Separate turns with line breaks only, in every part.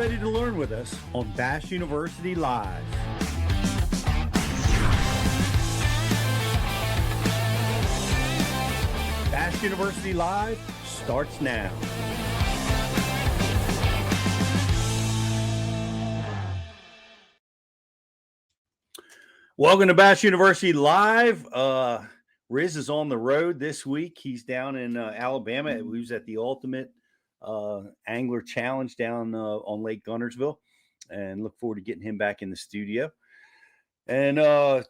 ready to learn with us on Bass University Live. Bass University Live starts now. Welcome to Bass University Live. Riz is on the road this week. He's down in Alabama. He was at the Ultimate Angler Challenge down on Lake Guntersville, and look forward to getting him back in the studio. And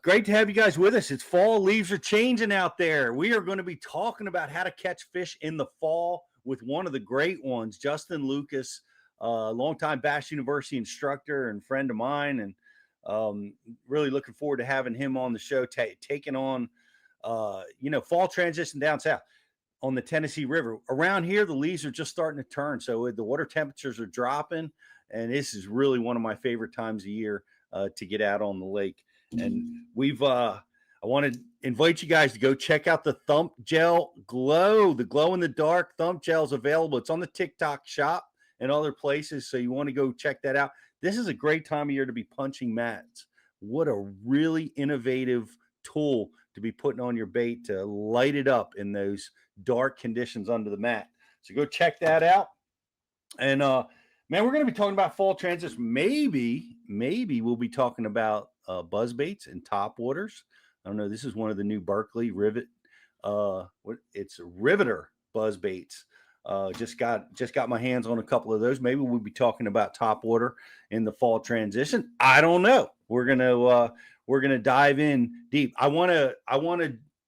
great to have you guys with us. It's fall. Leaves are changing out there. We are going to be talking about how to catch fish in the fall with one of the great ones, Justin Lucas, longtime Bass University instructor and friend of mine, and really looking forward to having him on the show, taking on fall transition down south on the Tennessee River. Around here, the leaves are just starting to turn, so the water temperatures are dropping, and this is really one of my favorite times of year to get out on the lake. And I want to invite you guys to go check out the Thump Gel Glow. The glow in the dark Thump Gel is available. It's on the TikTok shop and other places, so you want to go check that out. This is a great time of year to be punching mats. What a really innovative tool to be putting on your bait to light it up in those dark conditions under the mat. So go check that out. And man, we're going to be talking about fall transition. Maybe we'll be talking about buzz baits and top waters. I don't know. This is one of the new Berkeley Rivet. It's Riveter buzz baits. Just got my hands on a couple of those. Maybe we'll be talking about top water in the fall transition. I don't know. We're gonna dive in deep. I wanna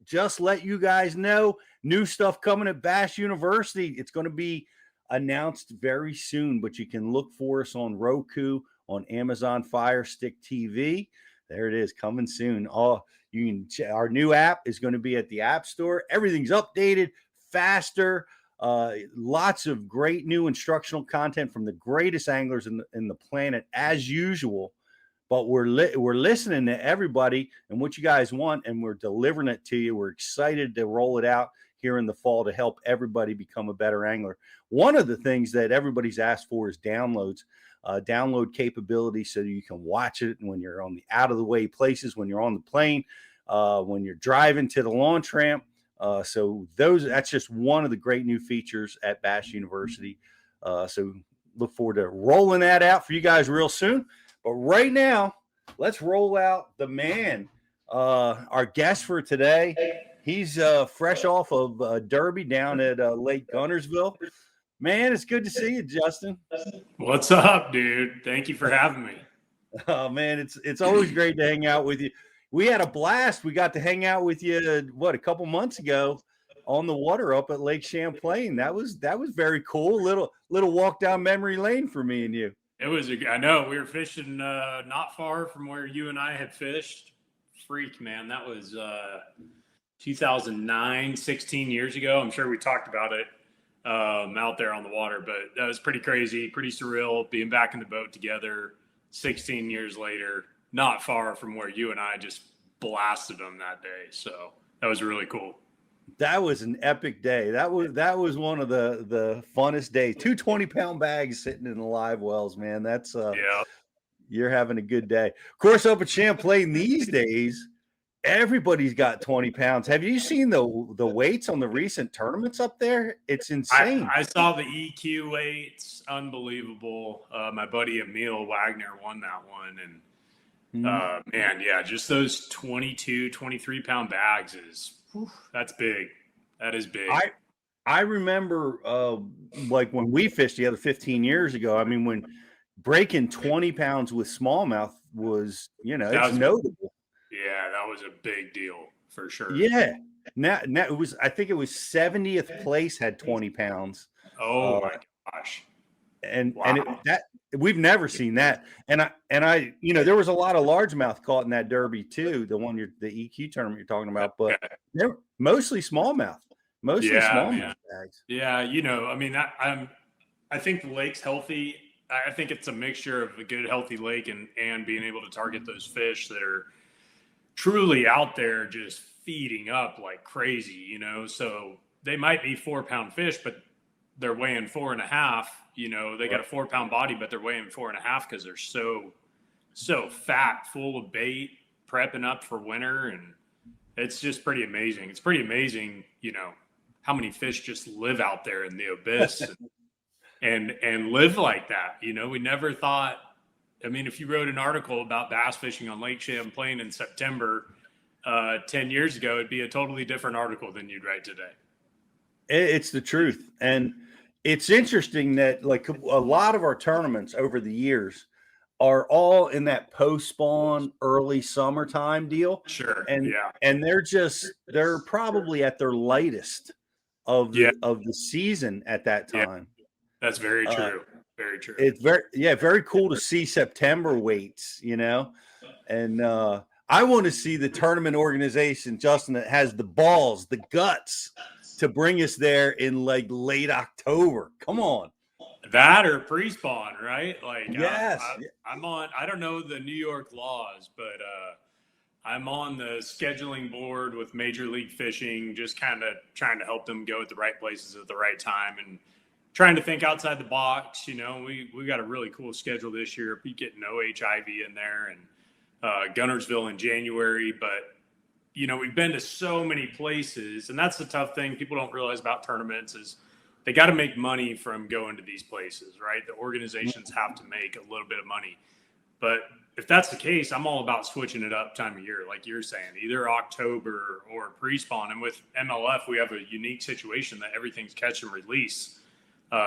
just let you guys know new stuff coming at Bass University. It's going to be announced very soon, but you can look for us on Roku, on Amazon Fire Stick TV. There it is, coming soon. Our new app is going to be at the App Store. Everything's updated, faster. Lots of great new instructional content from the greatest anglers in the planet, as usual. But we're listening to everybody and what you guys want, and we're delivering it to you. We're excited to roll it out here in the fall to help everybody become a better angler. One of the things that everybody's asked for is download capability, so you can watch it when you're on the out of the way places, when you're on the plane, when you're driving to the launch ramp. So that's just one of the great new features at Bass University. So look forward to rolling that out for you guys real soon. But right now, let's roll out the man, our guest for today. He's fresh off of Derby down at Lake Guntersville. Man, it's good to see you, Justin.
What's up, dude? Thank you for having me.
Oh, man, it's always great to hang out with you. We had a blast. We got to hang out with you, a couple months ago on the water up at Lake Champlain. That was very cool. Little walk down memory lane for me and you.
It was. I know we were fishing not far from where you and I had fished. Freak, man. That was 2009, 16 years ago. I'm sure we talked about it out there on the water, but that was pretty crazy, pretty surreal being back in the boat together 16 years later, not far from where you and I just blasted them that day. So that was really cool.
That was an epic day. That was one of the funnest days. 2 20-pound bags sitting in the live wells, man. That's
yeah.
You're having a good day. Of course, up at Champlain these days, everybody's got 20 pounds. Have you seen the weights on the recent tournaments up there? It's insane.
I saw the EQ weights, unbelievable. My buddy Emil Wagner won that one, and man, yeah, just those 22, 23-pound bags that's big. That is big.
I remember like when we fished together 15 years ago. I mean, when breaking 20 pounds with smallmouth was, it's notable.
Yeah, that was a big deal for sure.
Yeah. Now it was, I think it was 70th place had 20 pounds.
Oh my gosh.
And we've never seen that. And I there was a lot of largemouth caught in that Derby too, the EQ tournament you're talking about, but they're mostly smallmouth. Smallmouth bags.
Yeah, I mean, I think the lake's healthy. I think it's a mixture of a good, healthy lake and being able to target those fish that are truly out there just feeding up like crazy, so they might be 4-pound fish, but they're weighing 4.5. They got a 4-pound body, but they're weighing 4.5 because they're so fat, full of bait, prepping up for winter, and it's just pretty amazing. It's pretty amazing, how many fish just live out there in the abyss and live like that. We never thought. I mean, if you wrote an article about bass fishing on Lake Champlain in September 10 years ago, it'd be a totally different article than you'd write today.
It's the truth. And it's interesting that like a lot of our tournaments over the years are all in that post-spawn early summertime deal.
Sure.
And
Yeah.
and they're probably at their lightest of the season at that time.
Yeah. That's very true. Very true.
It's very cool to see September weights, and I want to see the tournament organization, Justin, that has the balls, the guts to bring us there in like late October. Come on.
That or pre-spawn, right? Like,
yes,
I'm on, I don't know the New York laws, but I'm on the scheduling board with Major League Fishing, just kind of trying to help them go at the right places at the right time and trying to think outside the box. We got a really cool schedule this year. We getting OHIV in there and Gunnersville in January, but we've been to so many places, and that's the tough thing people don't realize about tournaments is they got to make money from going to these places, right? The organizations have to make a little bit of money. But if that's the case, I'm all about switching it up time of year, like you're saying, either October or pre-spawn. And with MLF, we have a unique situation that everything's catch and release.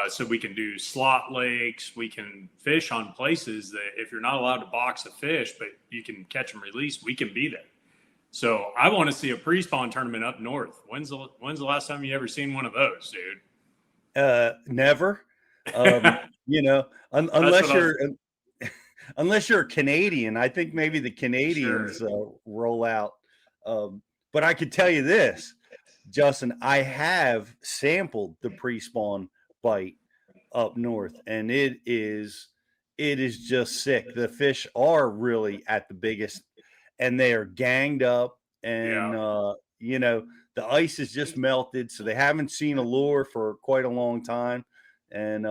So we can do slot lakes. We can fish on places that if you're not allowed to box a fish, but you can catch and release, we can be there. So I want to see a pre-spawn tournament up north. When's the last time you ever seen one of those, dude?
Never. Unless you're a Canadian. I think maybe the Canadians roll out. But I could tell you this, Justin, I have sampled the pre-spawn bite up north, and it is just sick. The fish are really at the biggest, and they are ganged up, and the ice is just melted, so they haven't seen a lure for quite a long time, and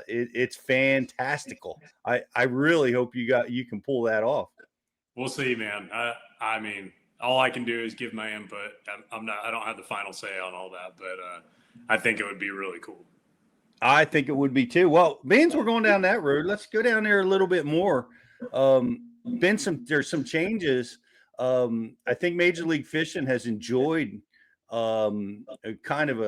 it's fantastical. I really hope you can pull that off.
We'll see, man. I mean, all I can do is give my input. I don't have the final say on all that, but I think it would be really cool.
I think it would be too. Well, means we're going down that road. Let's go down there a little bit more. There's some changes. I think Major League Fishing has enjoyed a kind of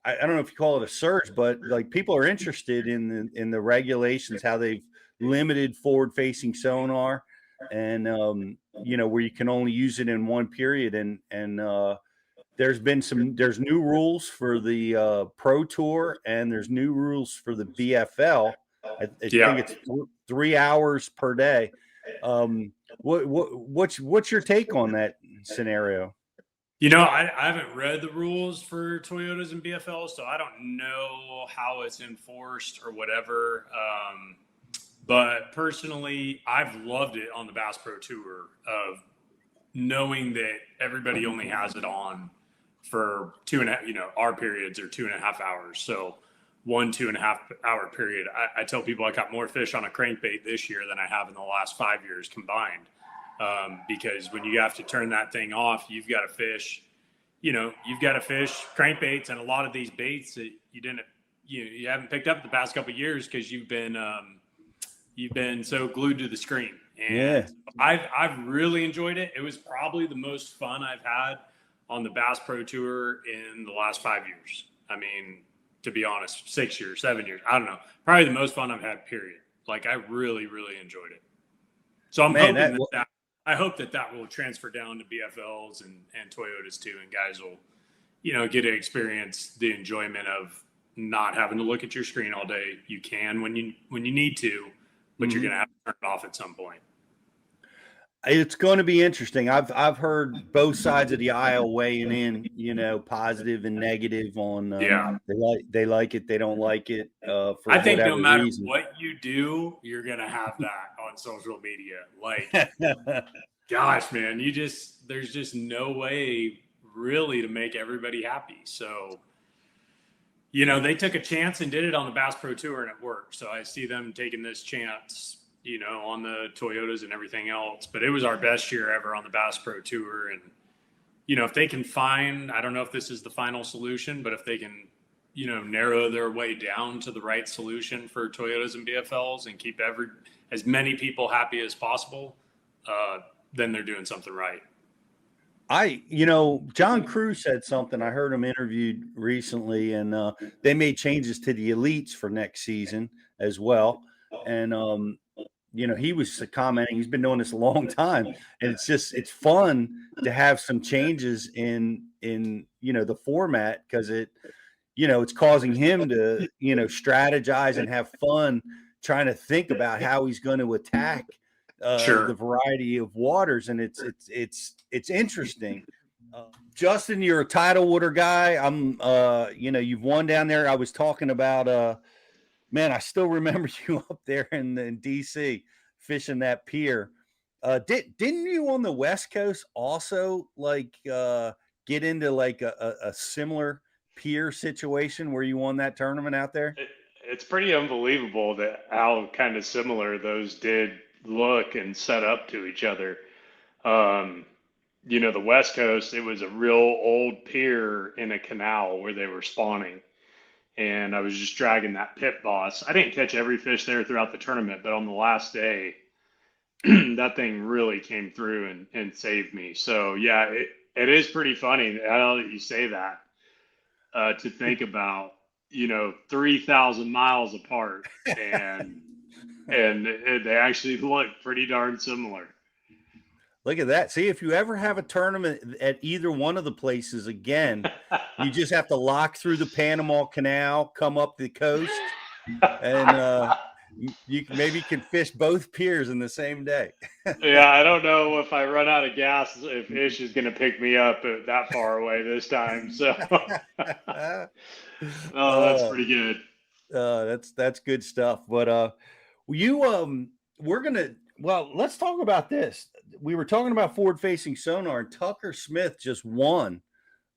I don't know if you call it a surge, but like people are interested in the regulations, how they've limited forward facing sonar, and where you can only use it in one period, and there's new rules for the Pro Tour, and there's new rules for the BFL. I think it's 3 hours per day. What's your take on that scenario?
I haven't read the rules for Toyotas and BFL, so I don't know how it's enforced or whatever. But personally, I've loved it on the Bass Pro Tour of knowing that everybody only has it on for 2.5, our periods are 2.5 hours. So 2.5 hour period. I tell people I caught more fish on a crankbait this year than I have in the last 5 years combined. Because when you have to turn that thing off, you've got to fish crankbaits and a lot of these baits that you haven't picked up the past couple of years because you've been so glued to the screen. And I've really enjoyed it. It was probably the most fun I've had on the Bass Pro Tour in the last 5 years. I mean, to be honest, 6 years, 7 years, I don't know. Probably the most fun I've had, period. Like I really, really enjoyed it. So I hope that will transfer down to BFLs and Toyotas too, and guys will, get to experience the enjoyment of not having to look at your screen all day. You can when you need to, but you're going to have to turn it off at some point.
It's going to be interesting. I've heard both sides of the aisle weighing in, positive and negative on. They like it, they don't like it. For
I think no matter
reason.
what you do, you're going to have that on social media. Like, gosh, man, there's just no way really to make everybody happy. So, they took a chance and did it on the Bass Pro Tour and it worked. So I see them taking this chance, on the Toyotas and everything else. But it was our best year ever on the Bass Pro Tour. And, if they can find, I don't know if this is the final solution, but if they can, narrow their way down to the right solution for Toyotas and BFLs and keep as many people happy as possible, then they're doing something right.
John Crew said something. I heard him interviewed recently, and they made changes to the elites for next season as well. And, he was commenting, he's been doing this a long time, and it's fun to have some changes in the format, because it's causing him to, strategize and have fun trying to think about how he's going to attack
Sure.
the variety of waters. And it's interesting. Justin, you're a tidal water guy. I'm, you've won down there. I was talking about, man, I still remember you up there in DC fishing that pier. Didn't you on the West Coast also get into a similar pier situation where you won that tournament out there?
It's pretty unbelievable how kind of similar those did look and set up to each other. The West Coast, it was a real old pier in a canal where they were spawning. And I was just dragging that pit boss. I didn't catch every fish there throughout the tournament, but on the last day, that thing really came through and saved me. So yeah, it is pretty funny. I know that you say that, to think about, 3,000 miles apart, and they actually look pretty darn similar.
Look at that. See, if you ever have a tournament at either one of the places again, you just have to lock through the Panama Canal, come up the coast, and you maybe can fish both piers in the same day.
Yeah, I don't know if I run out of gas, if Ish is going to pick me up that far away this time. So, that's pretty good.
That's good stuff. But let's talk about this. We were talking about forward-facing sonar, and Tucker Smith just won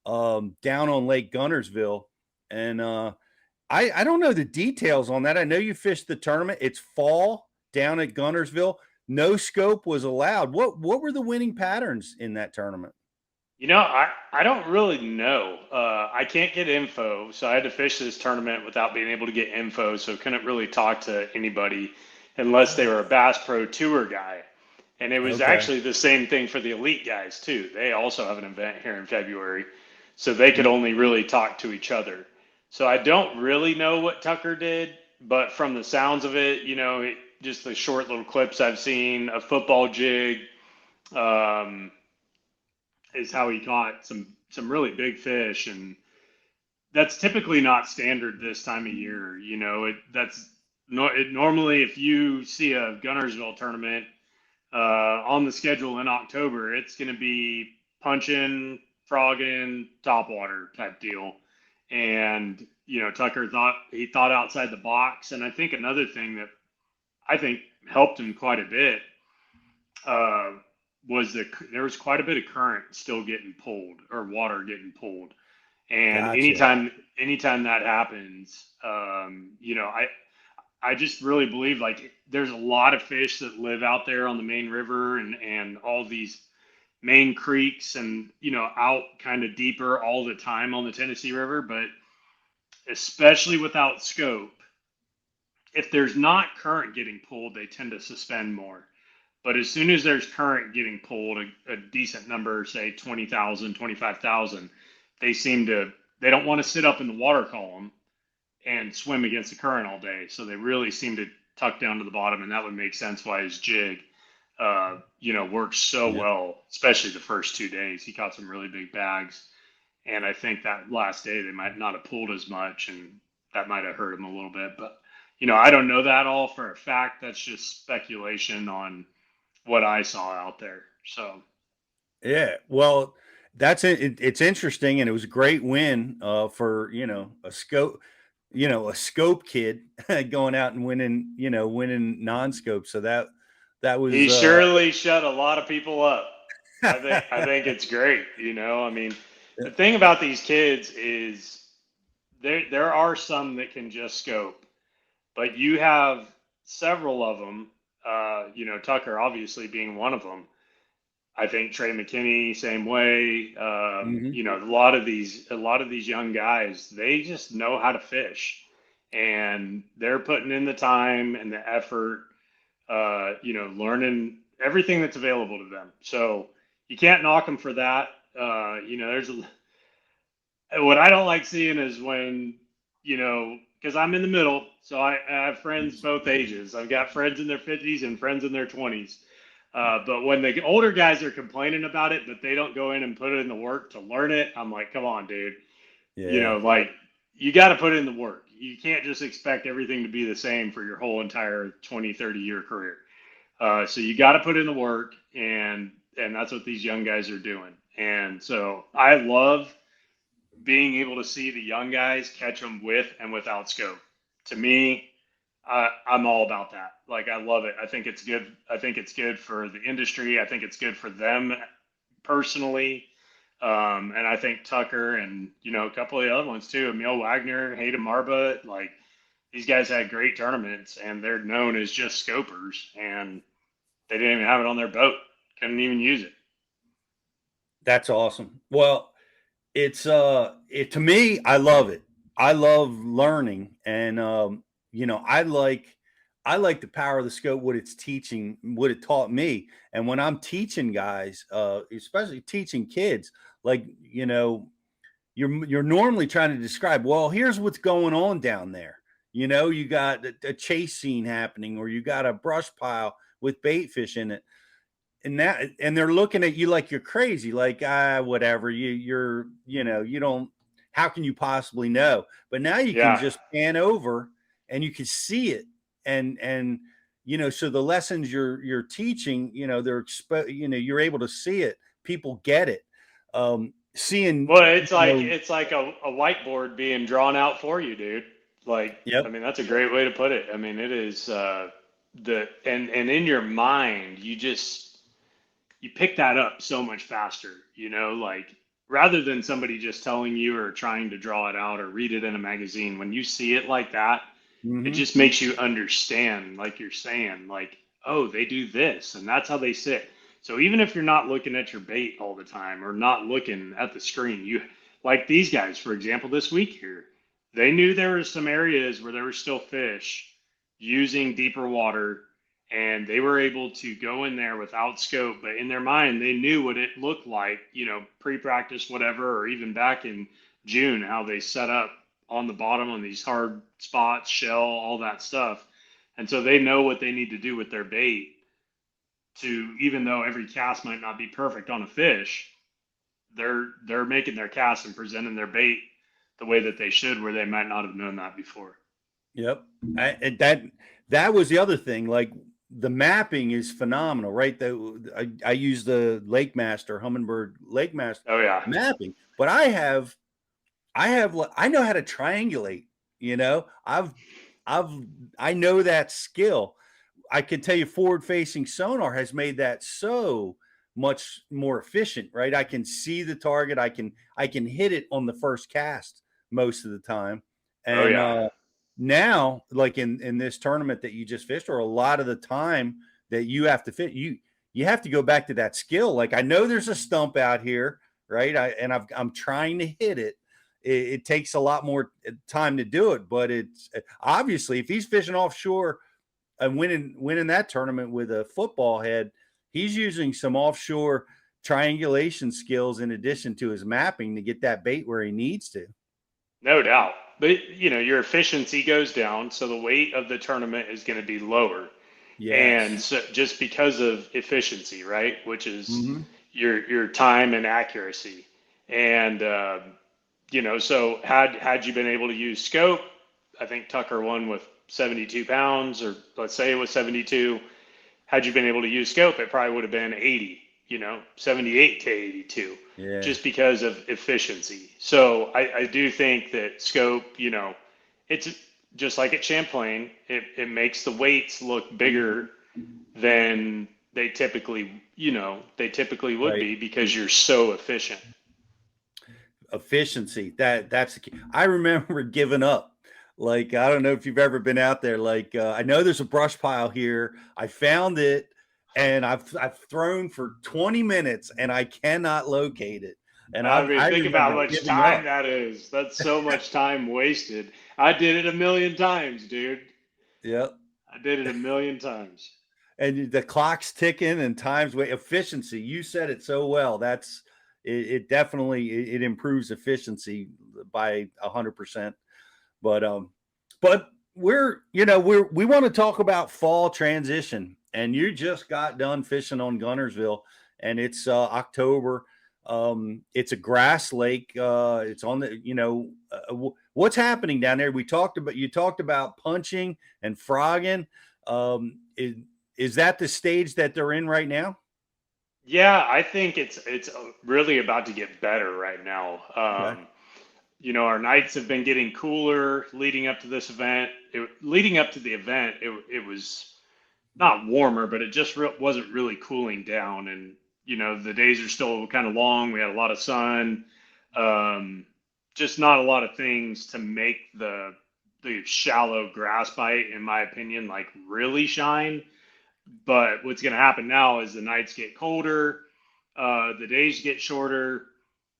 down on Lake Gunnersville, and I don't know the details on that. I know you fished the tournament. It's fall down at Gunnersville. No scope was allowed. What were the winning patterns in that tournament?
I don't really know. I can't get info, so I had to fish this tournament without being able to get info, so couldn't really talk to anybody unless they were a Bass Pro Tour guy. And it was actually the same thing for the elite guys too. They also have an event here in February, so they could only really talk to each other. So I don't really know what Tucker did, but from the sounds of it, just the short little clips I've seen, a football jig is how he caught some really big fish, and that's typically not standard this time of year. Normally, if you see a Gunnersville tournament on the schedule in October, it's going to be punching, frogging, topwater type deal. And, Tucker thought outside the box. And I think another thing that I think helped him quite a bit was there was quite a bit of current still getting pulled, or water getting pulled. And
Gotcha.
anytime that happens, I just really believe there's a lot of fish that live out there on the main river and all these main creeks and, out kind of deeper all the time on the Tennessee River. But especially without scope, if there's not current getting pulled, they tend to suspend more. But as soon as there's current getting pulled, a decent number, say 20,000, 25,000, they don't want to sit up in the water column and swim against the current all day. So they really seem to tuck down to the bottom, and that would make sense why his jig, works so well, especially the first 2 days. He caught some really big bags, and I think that last day they might not have pulled as much, and that might have hurt him a little bit. But, I don't know that all for a fact. That's just speculation on what I saw out there. So,
yeah, well, that's it. It's interesting, and it was a great win for a scope kid going out and winning non-scope. So that was
he surely shut a lot of people up. I think it's great. The thing about these kids is there are some that can just scope, but you have several of them. Tucker obviously being one of them. I think Trey McKinney, same way.
Hmm.
A lot of these young guys, they just know how to fish, and they're putting in the time and the effort. Learning everything that's available to them. So you can't knock them for that. What I don't like seeing is when, because I'm in the middle, so I have friends both ages. I've got friends in their 50s and friends in their 20s. But when the older guys are complaining about it, but they don't go in and put in the work to learn it, I'm like, come on, dude.
Yeah.
Like you got to put in the work. You can't just expect everything to be the same for your whole entire 20, 30-year career. So you got to put in the work, and that's what these young guys are doing. And so I love being able to see the young guys catch them with and without scope. To me, I'm all about that. Like I love it. I think it's good. I think it's good for the industry. I think it's good for them personally. And I think Tucker and a couple of the other ones too, Emil Wagner, Hayden Marbut, like these guys had great tournaments, and they're known as just scopers, and they didn't even have it on their boat. Couldn't even use it.
That's awesome. Well, it's to me, I love it. I love learning, and I like the power of the scope, what it's teaching, what it taught me. And when I'm teaching guys, especially teaching kids, like you're normally trying to describe, well, here's what's going on down there. You got a chase scene happening, or you got a brush pile with bait fish in it, and they're looking at you like you're crazy, like whatever, you don't, how can you possibly know? But now you can
Yeah,
just pan over and you can see it, and so the lessons you're teaching, you're able to see it, people get it, seeing,
well, it's like a whiteboard being drawn out for you, dude. Like, I
yep.
mean, that's a great way to put it. I mean, it is and in your mind, you pick that up so much faster. Like rather than somebody just telling you or trying to draw it out or read it in a magazine. When you see it like that, it
Hmm.
just makes you understand, like you're saying, like, oh, they do this and that's how they sit. So even if you're not looking at your bait all the time or not looking at the screen, you like these guys, for example, this week here, they knew there were some areas where there were still fish using deeper water, and they were able to go in there without scope, but in their mind they knew what it looked like, pre-practice, whatever, or even back in June, how they set up on the bottom on these hard spots, shell, all that stuff. And so they know what they need to do with their bait to, even though every cast might not be perfect on a fish, they're making their cast and presenting their bait the way that they should, where they might not have known that before.
Yep. And that was the other thing. Like the mapping is phenomenal, right? I use the Lake Master, Humminbird Lake Master
Oh yeah.
mapping, but I know how to triangulate. You know, I've I know that skill. I can tell you, forward facing sonar has made that so much more efficient, right? I can see the target. I can hit it on the first cast most of the time,
Oh
and
yeah.
now, like in this tournament that you just fished, or a lot of the time that you have to fit, you have to go back to that skill. Like I know there's a stump out here, right? I'm trying to hit it. It takes a lot more time to do it, but it's obviously, if he's fishing offshore and winning that tournament with a football head, he's using some offshore triangulation skills in addition to his mapping to get that bait where he needs to.
No doubt. But your efficiency goes down, so the weight of the tournament is going to be lower. And
Yes.
so just because of efficiency, right? Which is
Hmm.
your time and accuracy. And so had you been able to use scope, I think Tucker won with 72 pounds, or let's say it was 72. Had you been able to use scope, it probably would have been 80, 78 to 82,
Yeah.
just because of efficiency. So I do think that scope, it's just like at Champlain, it makes the weights look bigger than they typically would
Right.
be, because you're so efficient.
efficiency. That's the key. I remember giving up. Like, I don't know if you've ever been out there. Like, I know there's a brush pile here. I found it, and I've thrown for 20 minutes, and I cannot locate it. And
I mean,
I
think about
remember
how much
giving
time
up.
that is. That's so much time wasted. I did it a million times, dude.
Yep.
I did it a million times.
And the clock's ticking and time's way efficiency. You said it so well. That's it definitely it improves efficiency by 100%. But we want to talk about fall transition, and you just got done fishing on Gunnersville, and it's October. It's a grass lake. It's on the what's happening down there. You talked about punching and frogging. Is that the stage that they're in right now?
Yeah, I think it's really about to get better right now.
Okay.
Our nights have been getting cooler leading up to this event. Leading up to the event, it was not warmer, but it just wasn't really cooling down. And, the days are still kind of long. We had a lot of sun, just not a lot of things to make the shallow grass bite, in my opinion, like really shine. But what's going to happen now is the nights get colder, the days get shorter,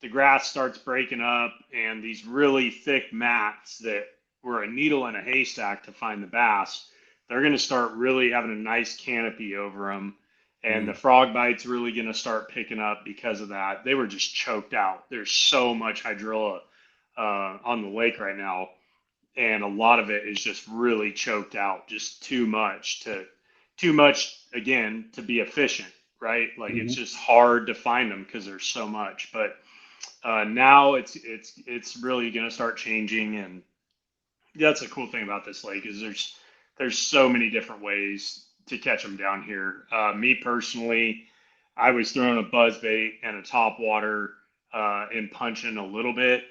the grass starts breaking up, and these really thick mats that were a needle in a haystack to find the bass, they're going to start really having a nice canopy over them. And the frog bite's really going to start picking up because of that. They were just choked out. There's so much hydrilla on the lake right now, and a lot of it is just really choked out, just too much again to be efficient, right? Like it's just hard to find them because there's so much. But now it's really going to start changing, and that's a cool thing about this lake is there's so many different ways to catch them down here. Me personally, I was throwing a buzzbait and a topwater and punching a little bit,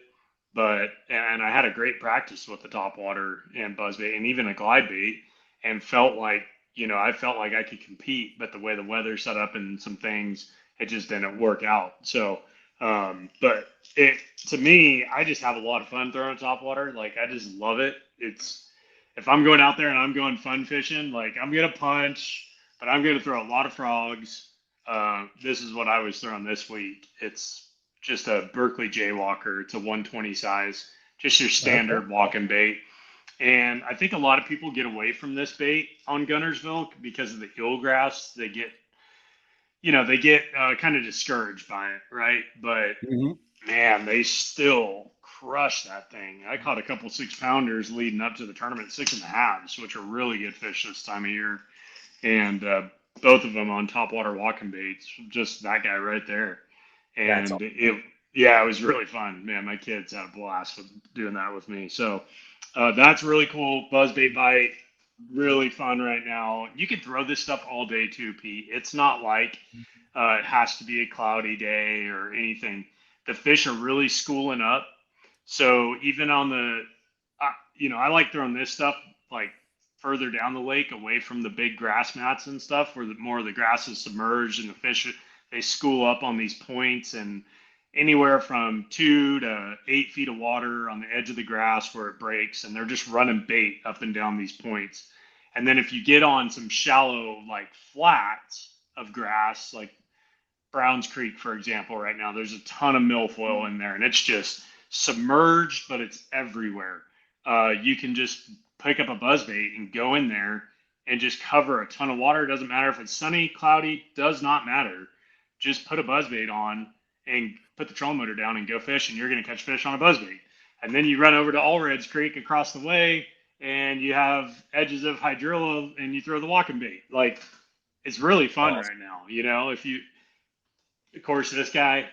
and I had a great practice with the topwater and buzzbait and even a glide bait, and felt like I felt like I could compete, but the way the weather set up and some things, it just didn't work out. So, but to me, I just have a lot of fun throwing topwater. Like I just love it. If I'm going out there and I'm going fun fishing, like I'm gonna punch, but I'm gonna throw a lot of frogs. This is what I was throwing this week. It's just a Berkeley Jaywalker. It's a 120 size, just your standard walking bait. And I think a lot of people get away from this bait on Gunnersville because of the eelgrass. They get kind of discouraged by it, right? But man, they still crush that thing. I caught a couple 6-pounders leading up to the tournament, 6.5s, which are really good fish this time of year. And both of them on topwater walking baits, just that guy right there. And it was really fun. Man, my kids had a blast with doing that with me. So that's really cool. Buzzbait bite, really fun right now. You can throw this stuff all day too, Pete. It's not like it has to be a cloudy day or anything. The fish are really schooling up. So even on I like throwing this stuff like further down the lake, away from the big grass mats and stuff, where more of the grass is submerged and the fish they school up on these points, and anywhere from 2 to 8 feet of water on the edge of the grass where it breaks, and they're just running bait up and down these points. And then if you get on some shallow like flats of grass, like Browns Creek, for example, right now, there's a ton of milfoil in there, and it's just submerged, but it's everywhere. You can just pick up a buzzbait and go in there and just cover a ton of water. It doesn't matter if it's sunny, cloudy, does not matter. Just put a buzzbait on and put the trolling motor down and go fish, and you're going to catch fish on a buzzbait. And then you run over to Allred's Creek across the way, and you have edges of hydrilla, and you throw the walking bait. Like, it's really fun right now. Of course, this guy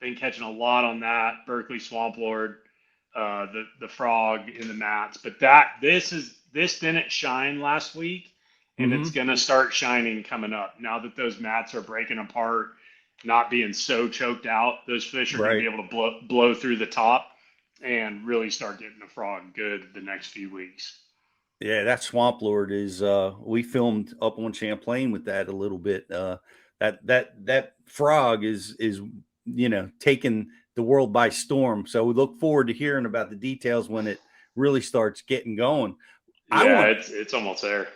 been catching a lot on that Berkeley Swamp Lord, the frog in the mats. But this didn't shine last week, and it's going to start shining coming up now that those mats are breaking apart, not being so choked out. Those fish are going to be able to blow through the top and really start getting the frog good the next few weeks.
Yeah, that Swamp Lord is we filmed up on Champlain with that a little bit. That frog is taking the world by storm. So we look forward to hearing about the details when it really starts getting going.
Yeah, it's almost there.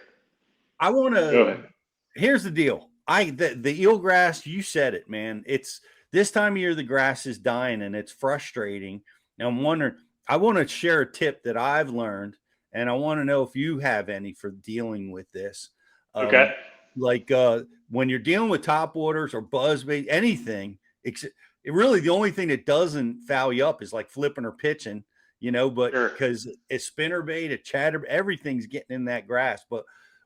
I want
Go
to.
ahead.
Here's the deal. The eelgrass. You said it, man. It's this time of year the grass is dying and it's frustrating. And I'm wondering. I want to share a tip that I've learned, and I want to know if you have any for dealing with this.
Okay.
Like when you're dealing with topwaters or buzzbait, anything. Really, the only thing that doesn't foul you up is like flipping or pitching, but
Sure.
because a spinnerbait, a chatter, everything's getting in that grass. But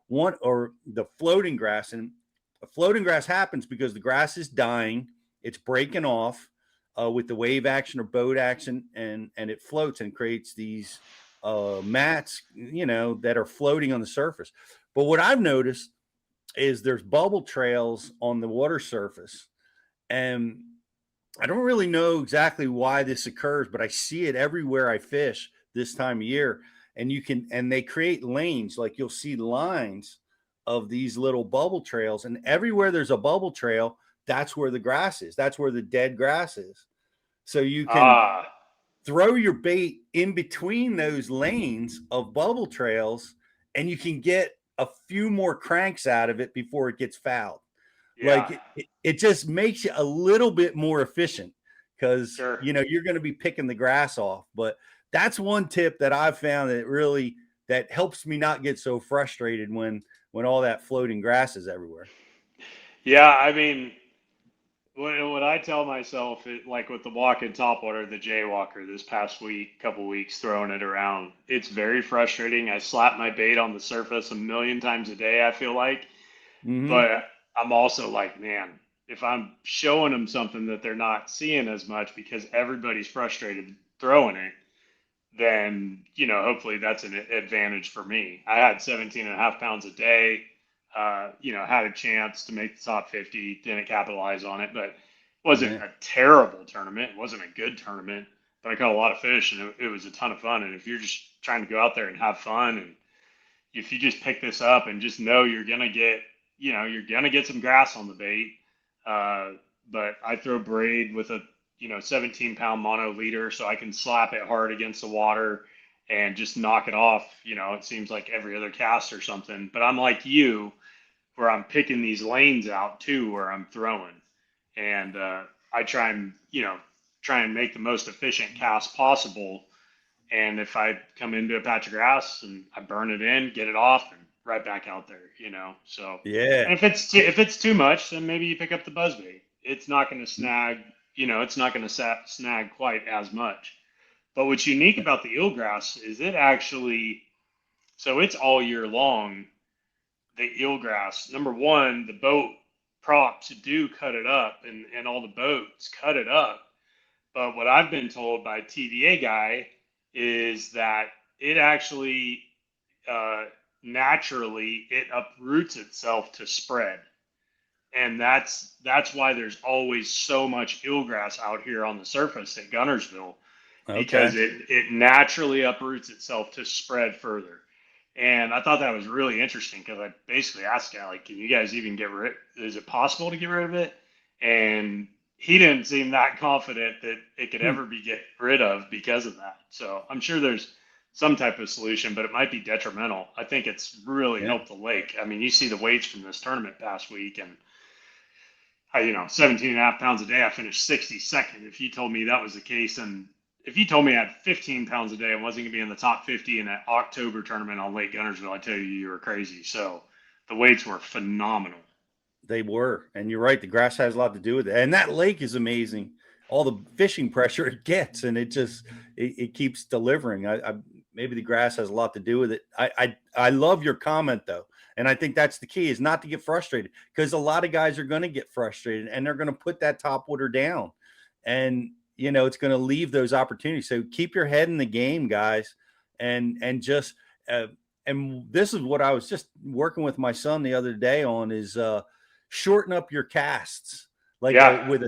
one or the floating grass, and the floating grass happens because the grass is dying, it's breaking off with the wave action or boat action, and it floats and creates these mats, that are floating on the surface. But what I've noticed is there's bubble trails on the water surface, and I don't really know exactly why this occurs, but I see it everywhere I fish this time of year. And they create lanes, like you'll see lines of these little bubble trails. And everywhere there's a bubble trail, that's where the grass is. That's where the dead grass is. So you can throw your bait in between those lanes of bubble trails, and you can get a few more cranks out of it before it gets fouled.
Yeah.
Like it just makes you a little bit more efficient because,
Sure.
You're going to be picking the grass off. But that's one tip that I've found that helps me not get so frustrated when all that floating grass is everywhere.
Yeah, I mean, what I tell myself, like with the walk-in topwater, the jaywalker this past couple weeks, throwing it around, it's very frustrating. I slap my bait on the surface a million times a day, I feel like.
Mm-hmm.
But I'm also like, man, if I'm showing them something that they're not seeing as much because everybody's frustrated throwing it, then, hopefully that's an advantage for me. I had 17 and a half pounds a day, had a chance to make the top 50, didn't capitalize on it, but it wasn't a terrible tournament. It wasn't a good tournament, but I caught a lot of fish and it was a ton of fun. And if you're just trying to go out there and have fun, and if you just pick this up and just know you're going to get some grass on the bait. But I throw braid with a 17-pound mono leader, so I can slap it hard against the water and just knock it off. It seems like every other cast or something. But I'm like you, where I'm picking these lanes out too, where I'm throwing, and I try and make the most efficient cast possible. And if I come into a patch of grass and I burn it in, get it off, and right back out there, So
Yeah.
And if it's too much, then maybe you pick up the buzzbait. It's not going to snag. It's not going to snag quite as much. But what's unique about the eelgrass is so it's all year long, the eelgrass. Number one, the boat props do cut it up, and all the boats cut it up. But what I've been told by a TVA guy is that it actually naturally it uproots itself to spread. And that's why there's always so much eelgrass out here on the surface at Gunnersville, because it naturally uproots itself to spread further. And I thought that was really interesting because I basically asked the guy, like, can you guys even is it possible to get rid of it? And he didn't seem that confident that it could ever be get rid of because of that. So I'm sure there's some type of solution, but it might be detrimental. I think it's really helped the lake. I mean, you see the weights from this tournament past week, and 17 and a half pounds a day, I finished 62nd. If you told me that was the case, and if you told me I had 15 pounds a day and wasn't going to be in the top 50 in that October tournament on Lake Gunnersville, I tell you were crazy. So the weights were phenomenal.
They were. And you're right. The grass has a lot to do with it. And that lake is amazing. All the fishing pressure it gets, and it just, it keeps delivering. Maybe the grass has a lot to do with it. I love your comment though. And I think that's the key, is not to get frustrated, because a lot of guys are going to get frustrated and they're going to put that topwater down, and it's going to leave those opportunities. So keep your head in the game, guys. And just, and this is what I was just working with my son the other day on, is shorten up your casts. Like with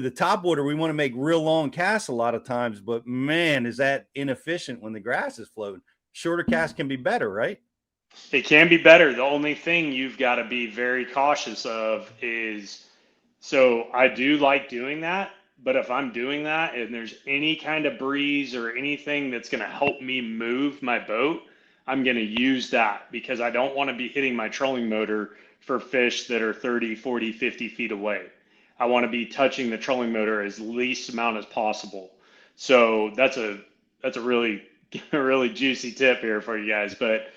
a topwater, we want to make real long casts a lot of times, but man, is that inefficient when the grass is floating. Shorter casts can be better, right?
It can be better. The only thing you've got to be very cautious of is, so I do like doing that, But if I'm doing that and there's any kind of breeze or anything that's going to help me move my boat, I'm going to use that because I don't want to be hitting my trolling motor for fish that are 30, 40, 50 feet away. I want to be touching the trolling motor as least amount as possible. So that's a really a really juicy tip here for you guys. But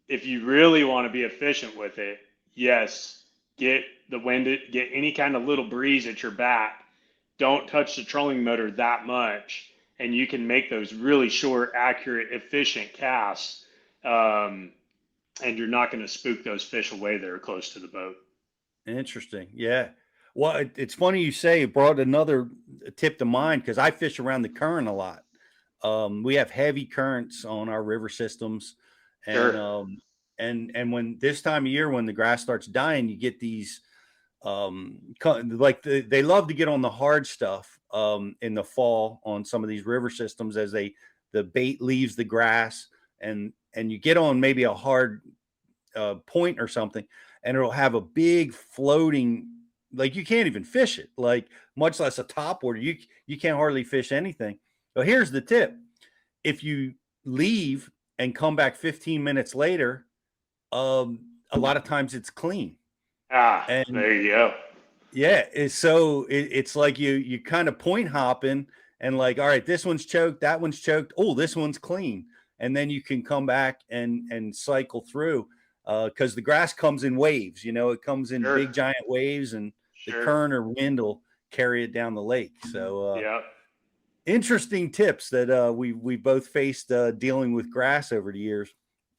if you really want to be efficient with it, yes, get the wind, get any kind of little breeze at your back. Don't touch the trolling motor that much, and you can make those really short, accurate, efficient casts. Um, and you're not going to spook those fish away that are close to the boat.
Interesting. Yeah. Well, it's funny you say it brought another tip to mind because I fish around the current a lot. We have heavy currents on our river systems, and
Sure.
and when this time of year when the grass starts dying, you get these like they love to get on the hard stuff in the fall on some of these river systems as the bait leaves the grass, and you get on maybe a hard point or something, and it'll have a big floating, like you can't even fish it, like much less a topwater. You can't hardly fish anything. Well, here's the tip: if you leave and come back 15 minutes later, a lot of times it's clean.
Ah,
And
there you go.
yeah, it's like you kind of point hopping and like, all right, this one's choked, that one's choked. Oh, this one's clean, and then you can come back and cycle through because the grass comes in waves. It comes in
Sure.
big giant waves, and the
Sure.
current or wind will carry it down the lake. So
Yeah.
interesting tips that we both faced dealing with grass over the years.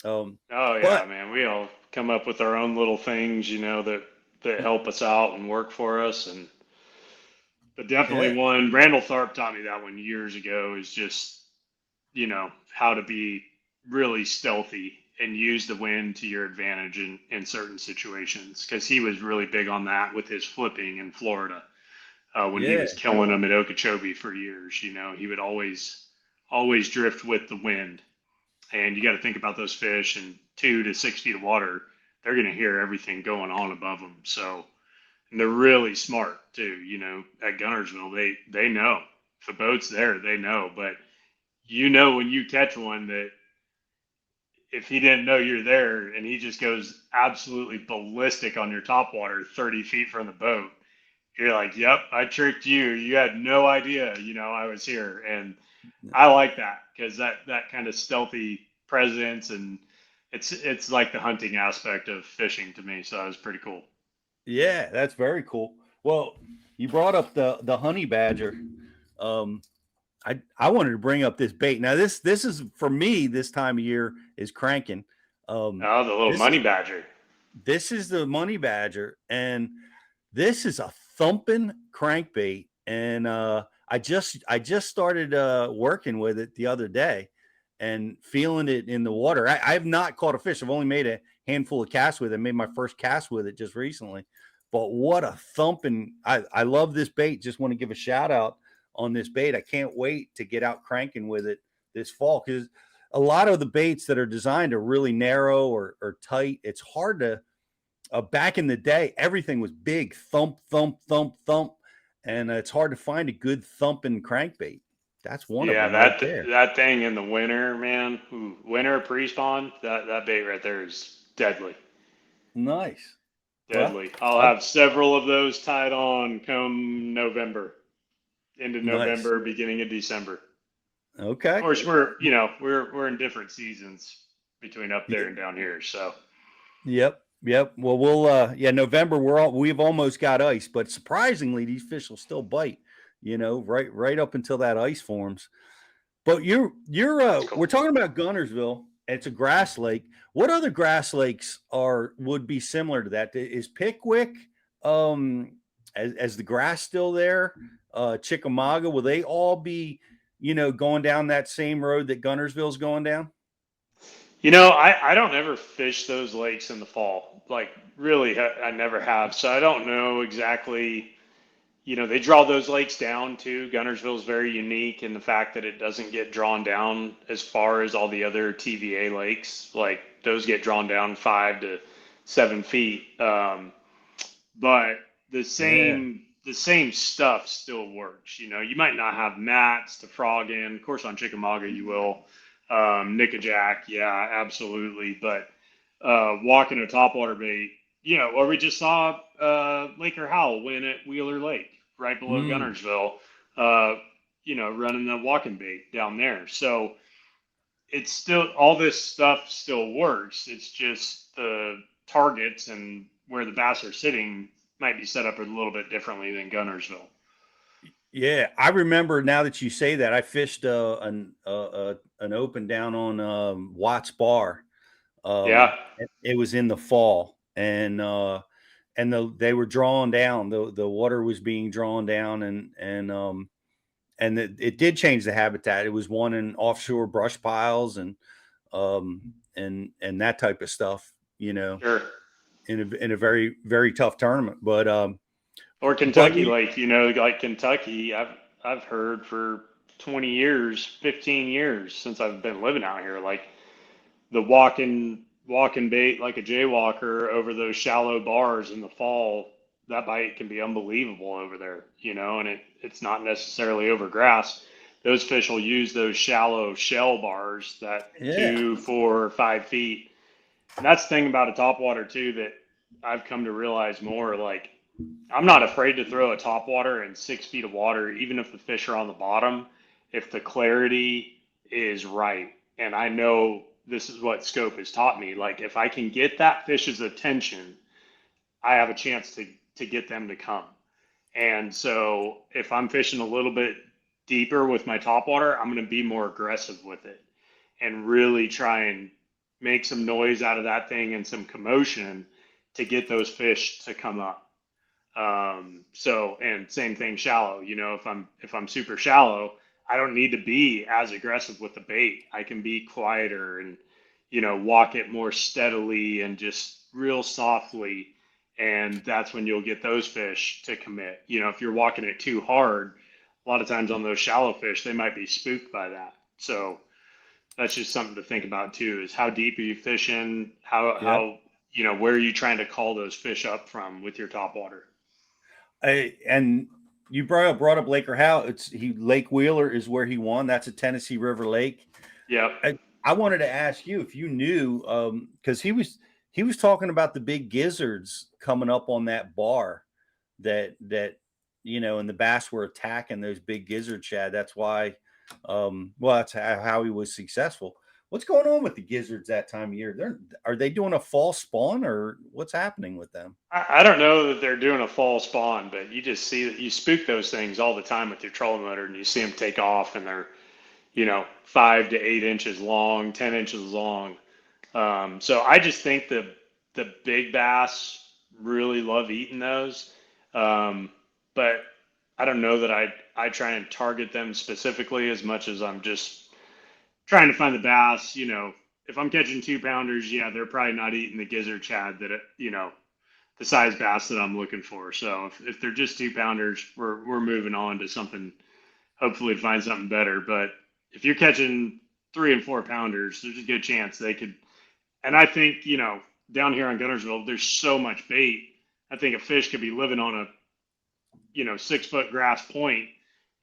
Oh yeah,
But
man. We all come up with our own little things, that help us out and work for us. But definitely
yeah,
one, Randall Tharp taught me that one years ago is just, how to be really stealthy and use the wind to your advantage in certain situations. Because he was really big on that with his flipping in Florida when he
yeah,
was killing them at Okeechobee for years. He would always drift with the wind. And you got to think about those fish in 2 to 6 feet of water. They're going to hear everything going on above them. So, and they're really smart too. At Gunnersville, they know if a boat's there, they know. But when you catch one that if he didn't know you're there and he just goes absolutely ballistic on your top water 30 feet from the boat, you're like, "Yep, I tricked you. You had no idea, I was here." And I like that because that kind of stealthy presence, and it's like the hunting aspect of fishing to me. So that was pretty cool.
yeah. That's very cool. Well, you brought up the honey badger. Um, I wanted to bring up this bait. Now this is for me this time of year is cranking.
Oh, the little
This
money
is
badger.
this is the money badger, and this is a thumping crankbait. And I just started working with it the other day, and feeling it in the water. I have not caught a fish. I've only made a handful of casts with it. I made my first cast with it just recently. But what a thumping! I love this bait. Just want to give a shout out on this bait. I can't wait to get out cranking with it this fall because a lot of the baits that are designed are really narrow or tight. It's hard to back in the day, everything was big thump, thump, thump, thump, and it's hard to find a good thumping crankbait. That's one of
Yeah,
them right
that
there.
that thing in the winter, man. Ooh, winter pre-spawn. That bait right there is deadly.
Nice. Well,
Deadly. I'll
I,
have several of those tied on come November, into
nice.
November, beginning of December. Of
Okay.
course, we're in different seasons between up there
Y-
and down here. So
Yep. Yep. Well, we'll yeah, November we've almost got ice, but surprisingly these fish will still bite, right up until that ice forms. But you're
that's cool.
we're talking about Gunnersville. It's a grass lake. What other grass lakes would be similar to that? Is Pickwick as the grass still there? Chickamauga, will they all be, going down that same road that Gunnersville's going down?
I don't ever fish those lakes in the fall. Like really, I never have. So I don't know exactly. They draw those lakes down too. Gunnersville is very unique in the fact that it doesn't get drawn down as far as all the other TVA lakes. Like those get drawn down 5 to 7 feet. But the
Yeah.
same the same stuff still works. You know, you might not have mats to frog in. Of course, on Chickamauga you will. Nickajack, yeah, absolutely. But walking a topwater bait, you know, or we just saw Laker Howell win at Wheeler Lake, right below
Mm.
Gunnersville. You know, running the walking bait down there. So it's still all this stuff still works. It's just the targets and where the bass are sitting might be set up a little bit differently than Gunnersville.
Yeah, I remember now that you say that. I fished an open down on Watts Bar.
Yeah,
It was in the fall, and they were drawn down. The water was being drawn down, and it did change the habitat. It was one in offshore brush piles and that type of stuff. You know,
sure.
in a very very tough tournament,
Or
but
Kentucky Lake, you know, like Kentucky, I've heard for 20 years, 15 years since I've been living out here, like the walking bait like a jaywalker over those shallow bars in the fall, that bite can be unbelievable over there, you know, and it's not necessarily over grass. Those fish will use those shallow shell bars that
yeah,
2, 4, 5 feet. And that's the thing about a topwater too that I've come to realize more. Like I'm not afraid to throw a topwater in 6 feet of water, even if the fish are on the bottom, if the clarity is right. And I know this is what scope has taught me. Like if I can get that fish's attention, I have a chance to get them to come. And so if I'm fishing a little bit deeper with my topwater, I'm going to be more aggressive with it and really try and make some noise out of that thing and some commotion to get those fish to come up. So, and same thing shallow, you know, if I'm super shallow, I don't need to be as aggressive with the bait. I can be quieter and, you know, walk it more steadily and just real softly. And that's when you'll get those fish to commit. You know, if you're walking it too hard, a lot of times on those shallow fish, they might be spooked by that. So that's just something to think about too, is how deep are you fishing?
yeah.
You know, where are you trying to call those fish up from with your top water?
And you brought up Laker Howe. Lake Wheeler is where he won. That's a Tennessee River Lake.
Yep.
I wanted to ask you if you knew, because he was talking about the big gizzards coming up on that bar that you know, and the bass were attacking those big gizzard shad. That's why, well, that's how he was successful. What's going on with the gizzards that time of year? Are they doing a false spawn or what's happening with them?
I don't know that they're doing a fall spawn, but you just see that you spook those things all the time with your trolling motor and you see them take off and they're, you know, 5 to 8 inches long, 10 inches long. So I just think the big bass really love eating those. But I don't know that I try and target them specifically as much as I'm just trying to find the bass. You know, if I'm catching 2 pounders, yeah, they're probably not eating the gizzard shad that, you know, the size bass that I'm looking for. So if they're just 2 pounders, we're moving on to something, hopefully to find something better. But if you're catching 3 and 4 pounders, there's a good chance they could. And I think, you know, down here on Gunnersville, there's so much bait. I think a fish could be living on a, you know, 6 foot grass point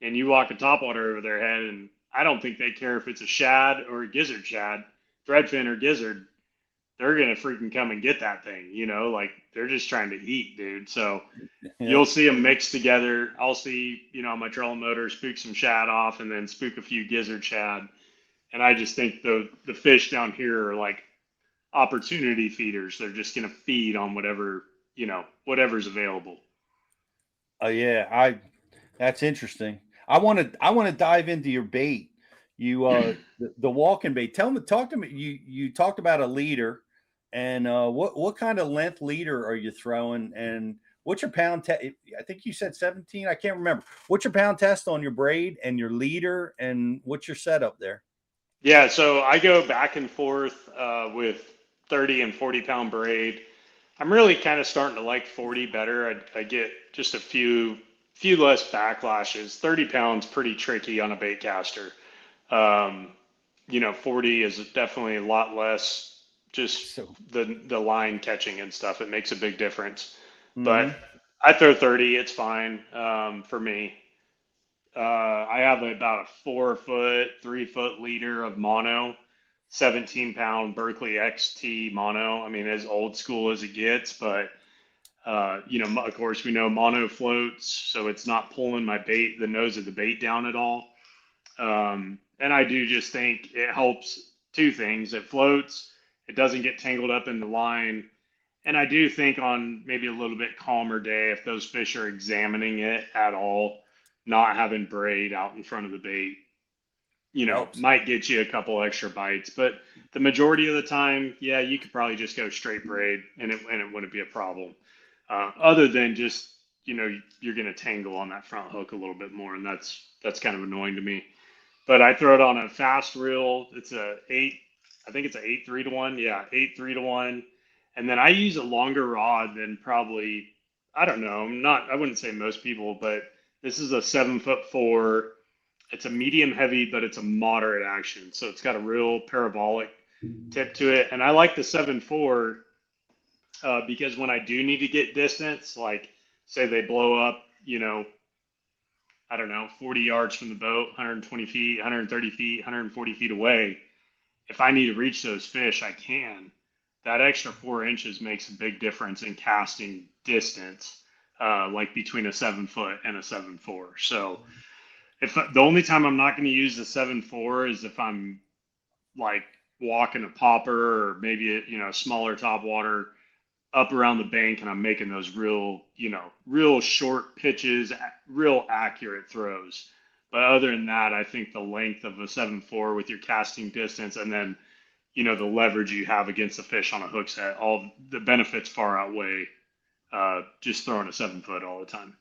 and you walk a topwater over their head. And I don't think they care if it's a shad or a gizzard shad, threadfin or gizzard. They're going to freaking come and get that thing, you know, like they're just trying to eat, dude. So
Yeah.
you'll see them mixed together. I'll see, you know, my trolling motor spook some shad off and then spook a few gizzard shad. And I just think the fish down here are like opportunity feeders. They're just going to feed on whatever, you know, whatever's available.
Oh yeah, that's interesting. I want to dive into your bait. You the walking bait. Talk to me. You talked about a leader, and what kind of length leader are you throwing? And what's your pound test? I think you said 17. I can't remember. What's your pound test on your braid and your leader, and what's your setup there?
Yeah, so I go back and forth with 30 and 40 pound braid. I'm really kind of starting to like 40 better. I get just a few less backlashes. 30 pounds pretty tricky on a bait caster. Um, you know, 40 is definitely a lot less just
So,
the line catching and stuff. It makes a big difference. But
mhm.
I throw 30. It's fine for me. I have about a 4 foot, 3 foot leader of mono, 17 pound Berkeley XT mono. I mean, as old school as it gets, but of course, we know mono floats, so it's not pulling the nose of the bait down at all. And I do just think it helps two things. It floats, it doesn't get tangled up in the line. And I do think on maybe a little bit calmer day, if those fish are examining it at all, not having braid out in front of the bait,
Helps.
might get you a couple extra bites. But the majority of the time, yeah, you could probably just go straight braid and it wouldn't be a problem. Other than just, you're going to tangle on that front hook a little bit more. And that's kind of annoying to me. But I throw it on a fast reel. It's I think it's a 8 3 to 1. Yeah, 8 3 to 1. And then I use a longer rod than probably, I don't know, I wouldn't say most people, but this is a 7'4". It's a medium heavy, but it's a moderate action. So it's got a real parabolic tip to it. And I like the 7'4" because when I do need to get distance, like say they blow up, I don't know, 40 yards from the boat, 120 feet, 130 feet, 140 feet away, if I need to reach those fish, I can. That extra 4 inches makes a big difference in casting distance, like between a 7 foot and a 7'4". So the only time I'm not going to use the 7'4" is if I'm like walking a popper or maybe a smaller topwater up around the bank and I'm making those real short pitches, real accurate throws. But other than that, I think the length of a 7'4" with your casting distance and then, the leverage you have against the fish on a hook set, all the benefits far outweigh just throwing a 7 foot all the time.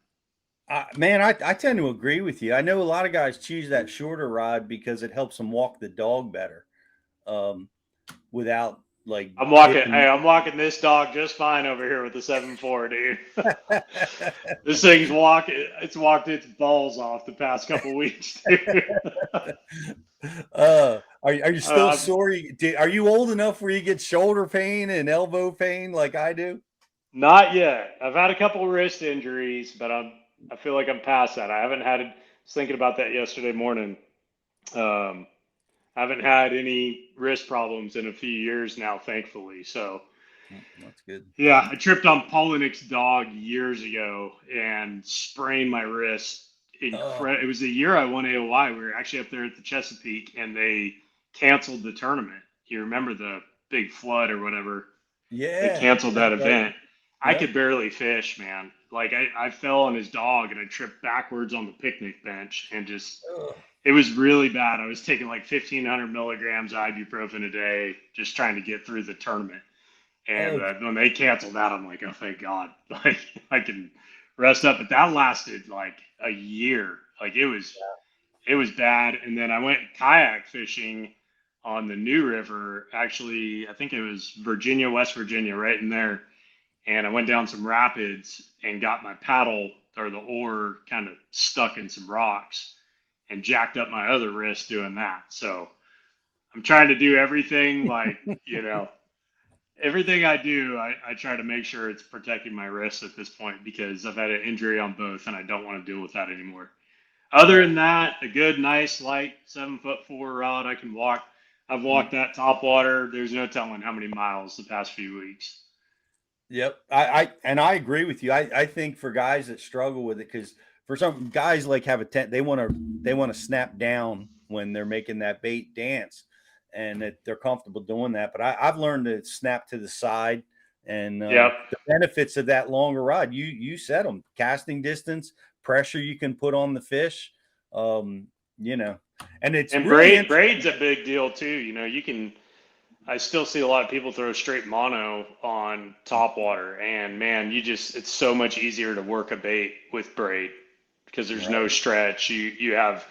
Man, I tend to agree with you. I know a lot of guys choose that shorter rod because it helps them walk the dog better, without like.
I'm walking this dog just fine over here with the 7'4", dude. This thing's it's walked its balls off the past couple weeks, dude.
Are you still sore? Are you old enough where you get shoulder pain and elbow pain like I do?
Not yet. I've had a couple wrist injuries, but I feel like I'm past that. I was thinking about that yesterday morning. I haven't had any wrist problems in a few years now, thankfully. So
that's good.
Yeah, I tripped on Polinick's dog years ago and sprained my wrist. It was the year I won AOI. We were actually up there at the Chesapeake, and they canceled the tournament. You remember the big flood or whatever?
Yeah.
They canceled that event.
Yeah.
I could barely fish, man. Like I fell on his dog and I tripped backwards on the picnic bench and just it was really bad. I was taking like 1,500 milligrams ibuprofen a day just trying to get through the tournament. And when they canceled that, I'm like, oh, thank God. Like I can rest up. But that lasted like a year. Like it was bad. And then I went kayak fishing on the New River. Actually, I think it was Virginia, West Virginia, right in there. And I went down some rapids and got my paddle or the oar kind of stuck in some rocks and jacked up my other wrist doing that. So I'm trying to do everything like, everything I do, I try to make sure it's protecting my wrist at this point because I've had an injury on both and I don't want to deal with that anymore. Other than that, a good, nice, light 7'4" rod I can walk. I've walked that Topwater. There's no telling how many miles the past few weeks.
Yep. I agree with you. I think for guys that struggle with it, because for some guys like have they want to snap down when they're making that bait dance and that they're comfortable doing that. But I've learned to snap to the side and the benefits of that longer rod. You said them: casting distance, pressure you can put on the fish, and it's really
braid's a big deal too. I still see a lot of people throw straight mono on Topwater, and man, it's so much easier to work a bait with braid because there's no stretch. You have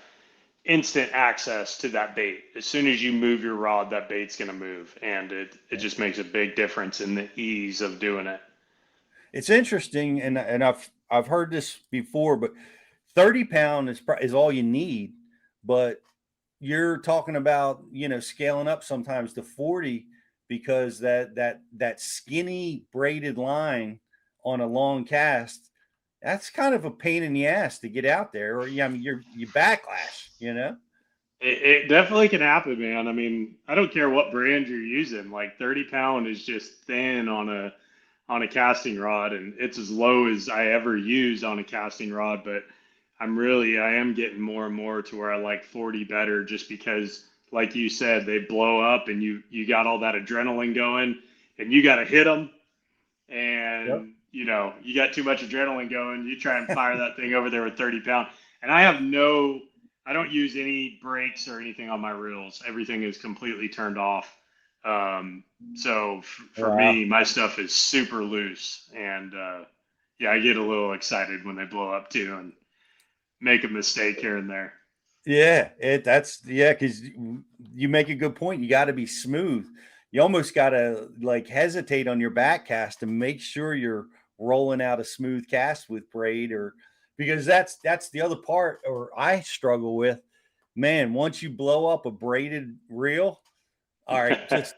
instant access to that bait. As soon as you move your rod, that bait's going to move, and it just makes a big difference in the ease of doing it.
It's interesting, and I've heard this before, but 30 pound is all you need, but you're talking about, scaling up sometimes to 40 because that skinny braided line on a long cast that's kind of a pain in the ass to get out there, or I mean, you backlash,
It definitely can happen, man. I mean, I don't care what brand you're using. Like 30 pound is just thin on a casting rod, and it's as low as I ever use on a casting rod. But I am getting more and more to where I like 40 better, just because, like you said, they blow up, and you got all that adrenaline going, and you got to hit them,
Yep.
and you got too much adrenaline going. You try and fire that thing over there with 30 pound, and I don't use any brakes or anything on my reels. Everything is completely turned off. So for
Wow.
me, my stuff is super loose, and yeah, I get a little excited when they blow up too and make a mistake here and there.
Yeah, because you make a good point. You got to be smooth. You almost got to like hesitate on your back cast to make sure you're rolling out a smooth cast with braid, or because that's the other part, or I struggle with. Man, once you blow up a braided reel, all right, just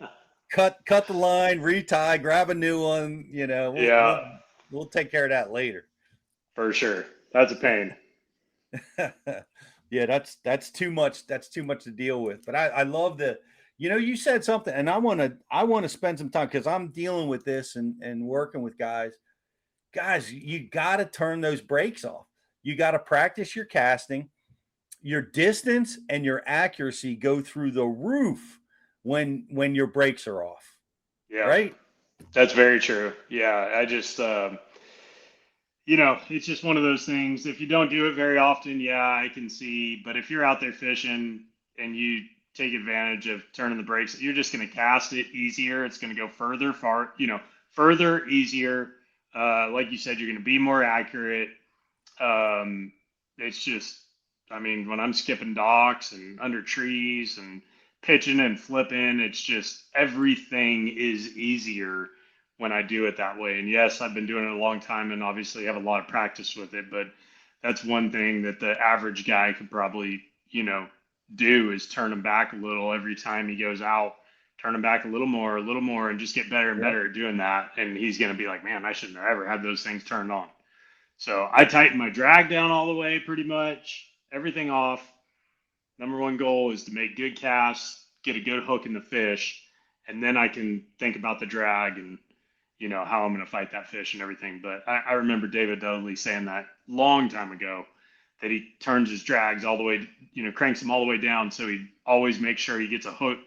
cut the line, retie, grab a new one.
Yeah,
We'll take care of that later.
for sure. That's a pain.
Yeah, that's too much. That's too much to deal with. But I love the, you said something, and I want to spend some time because I'm dealing with this and working with guys. Guys, you got to turn those brakes off. You got to practice your casting. Your distance and your accuracy go through the roof when your brakes are off.
Yeah,
Right?
that's very true. Yeah, I just it's just one of those things. If you don't do it very often, yeah, I can see. But if you're out there fishing and you take advantage of turning the brakes, you're just going to cast it easier. It's going to go further, easier. Like you said, you're going to be more accurate. It's just, I mean, when I'm skipping docks and under trees and pitching and flipping, it's just everything is easier when I do it that way. And yes, I've been doing it a long time and obviously have a lot of practice with it, but that's one thing that the average guy could probably, do is turn him back a little every time he goes out, turn him back a little more, and just get better and
Yep.
better at doing that. And he's going to be like, man, I shouldn't have ever had those things turned on. So I tighten my drag down all the way, pretty much everything off. Number one goal is to make good casts, get a good hook in the fish, and then I can think about the drag and how I'm going to fight that fish and everything. But I remember David Dudley saying that long time ago, that he turns his drags all the way, cranks them all the way down, so he always makes sure he gets or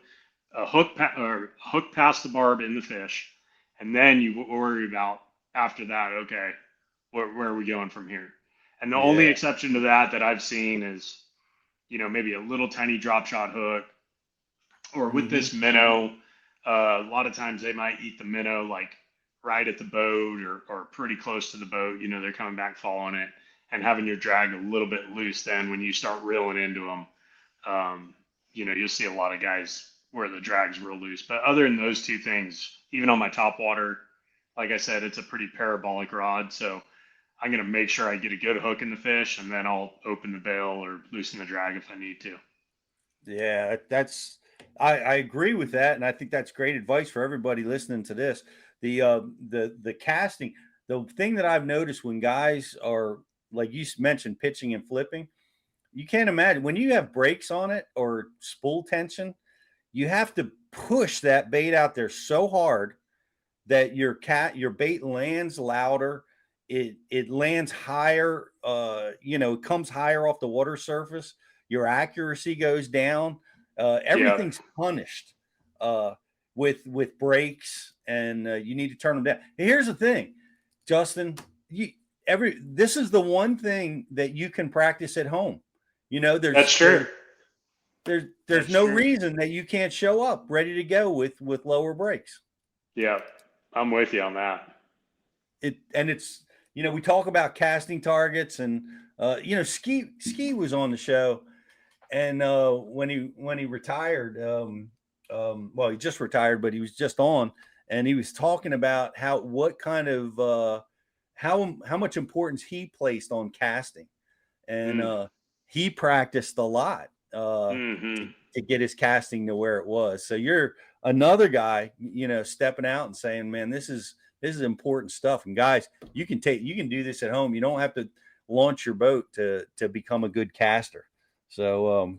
hook past the barb in the fish, and then you worry about after that. Okay, where are we going from here? And the only
Yeah.
exception to that I've seen is, maybe a little tiny drop shot hook, or with
Hmm.
this minnow, a lot of times they might eat the minnow like right at the boat or pretty close to the boat. They're coming back following it, and having your drag a little bit loose. Then when you start reeling into them, you'll see a lot of guys where the drag's real loose. But other than those two things, even on my Topwater, like I said, it's a pretty parabolic rod, so I'm going to make sure I get a good hook in the fish, and then I'll open the bail or loosen the drag if I need to.
Yeah, I agree with that, and I think that's great advice for everybody listening to this. The casting, the thing that I've noticed when guys are like you mentioned, pitching and flipping, you can't imagine when you have brakes on it or spool tension, you have to push that bait out there so hard that your bait lands louder. It lands higher. It comes higher off the water surface. Your accuracy goes down.
Yeah,
Everything's punished uh, with brakes, and you need to turn them down. Here's the thing, Justin. This is the one thing that you can practice at home. You know,
that's true.
there's
That's
no
true.
reason that you can't show up ready to go with lower brakes.
Yeah, I'm with you on that.
It's we talk about casting targets, and ski was on the show, and when he retired, well, he just retired, but he was just on, and he was talking about what kind of how much importance he placed on casting, and
Mm.
he practiced a lot
Hmm.
to get his casting to where it was. So you're another guy, stepping out and saying, man, This is important stuff. And guys, you can do this at home. You don't have to launch your boat to become a good caster. So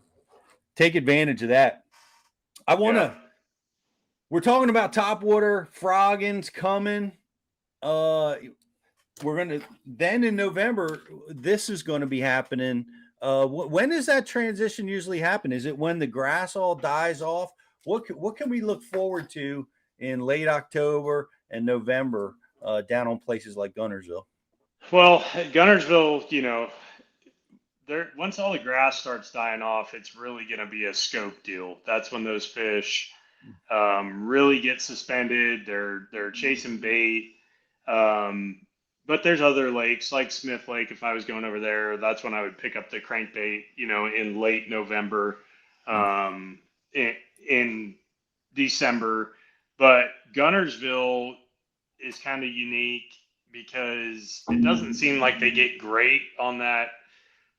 take advantage of that. We're talking about topwater, froggins coming. We're going to, then in November, this is going to be happening. When does that transition usually happen? Is it when the grass all dies off? What can we look forward to in late October and November down on places like Guntersville?
Well, at Guntersville, there, once all the grass starts dying off, it's really going to be a scope deal. That's when those fish really get suspended. They're chasing bait. But there's other lakes like Smith Lake. If I was going over there, that's when I would pick up the crankbait, in late November, in December. But Guntersville is kind of unique because it doesn't seem like they get great on that,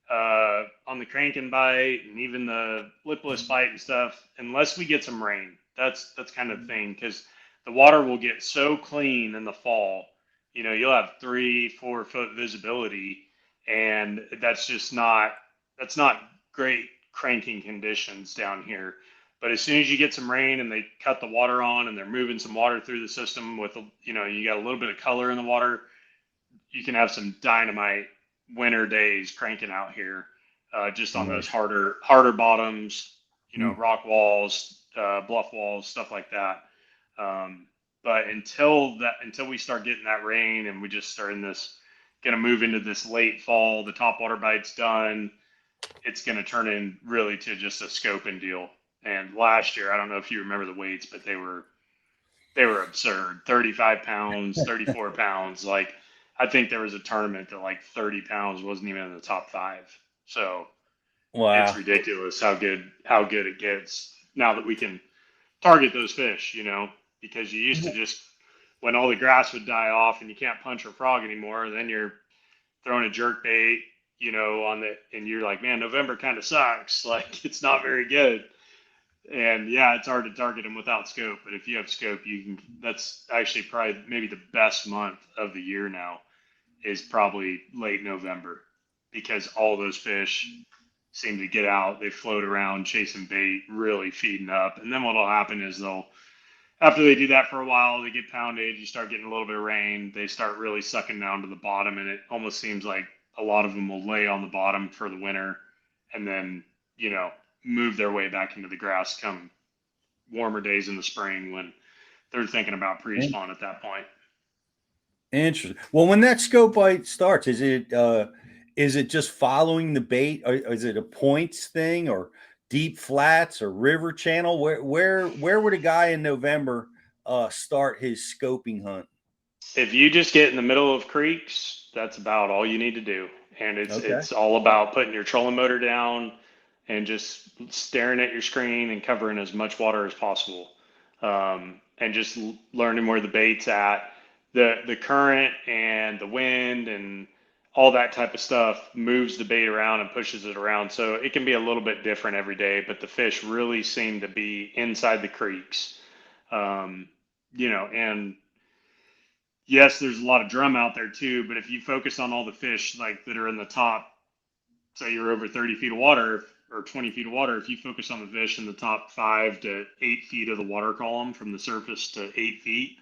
on the crank and bite and even the lipless bite and stuff, unless we get some rain. That's kind of the thing, because the water will get so clean in the fall. You'll have 3-4 foot visibility, and that's not great cranking conditions down here. But as soon as you get some rain and they cut the water on and they're moving some water through the system with, you got a little bit of color in the water, you can have some dynamite winter days cranking out here, just on those harder bottoms, rock walls, bluff walls, stuff like that. But until we start getting that rain and we just start going to move into this late fall, the topwater bite's done, it's going to turn in really to just a scoping deal. And last year, I don't know if you remember the weights, but they were absurd. 35 pounds, 34 pounds. Like, I think there was a tournament that like 30 pounds wasn't even in the top 5. So
wow,
it's ridiculous how good it gets now that we can target those fish, because you used to just, when all the grass would die off and you can't punch or frog anymore, then you're throwing a jerk bait, and you're like, man, November kind of sucks. Like, it's not very good. And yeah, it's hard to target them without scope, but if you have scope, that's actually probably maybe the best month of the year now is probably late November, because all those fish seem to get out. They float around chasing bait, really feeding up. And then what'll happen is after they do that for a while, they get pounded, you start getting a little bit of rain, they start really sucking down to the bottom, and it almost seems like a lot of them will lay on the bottom for the winter and then, move their way back into the grass come warmer days in the spring when they're thinking about pre-spawn at that point.
Interesting. Well, when that scope bite starts, is it just following the bait, or is it a points thing, or deep flats, or river channel? Where would a guy in November start his scoping hunt?
If you just get in the middle of creeks, that's about all you need to do. And it's all about putting your trolling motor down and just staring at your screen and covering as much water as possible. And just learning where the bait's at. The current and the wind and all that type of stuff moves the bait around and pushes it around. So it can be a little bit different every day, but the fish really seem to be inside the creeks. And yes, there's a lot of drum out there too, but if you focus on all the fish like that are in the top, say you're over 30 feet of water or 20 feet of water, if you focus on the fish in the top 5 to 8 feet of the water column from the surface to 8 feet,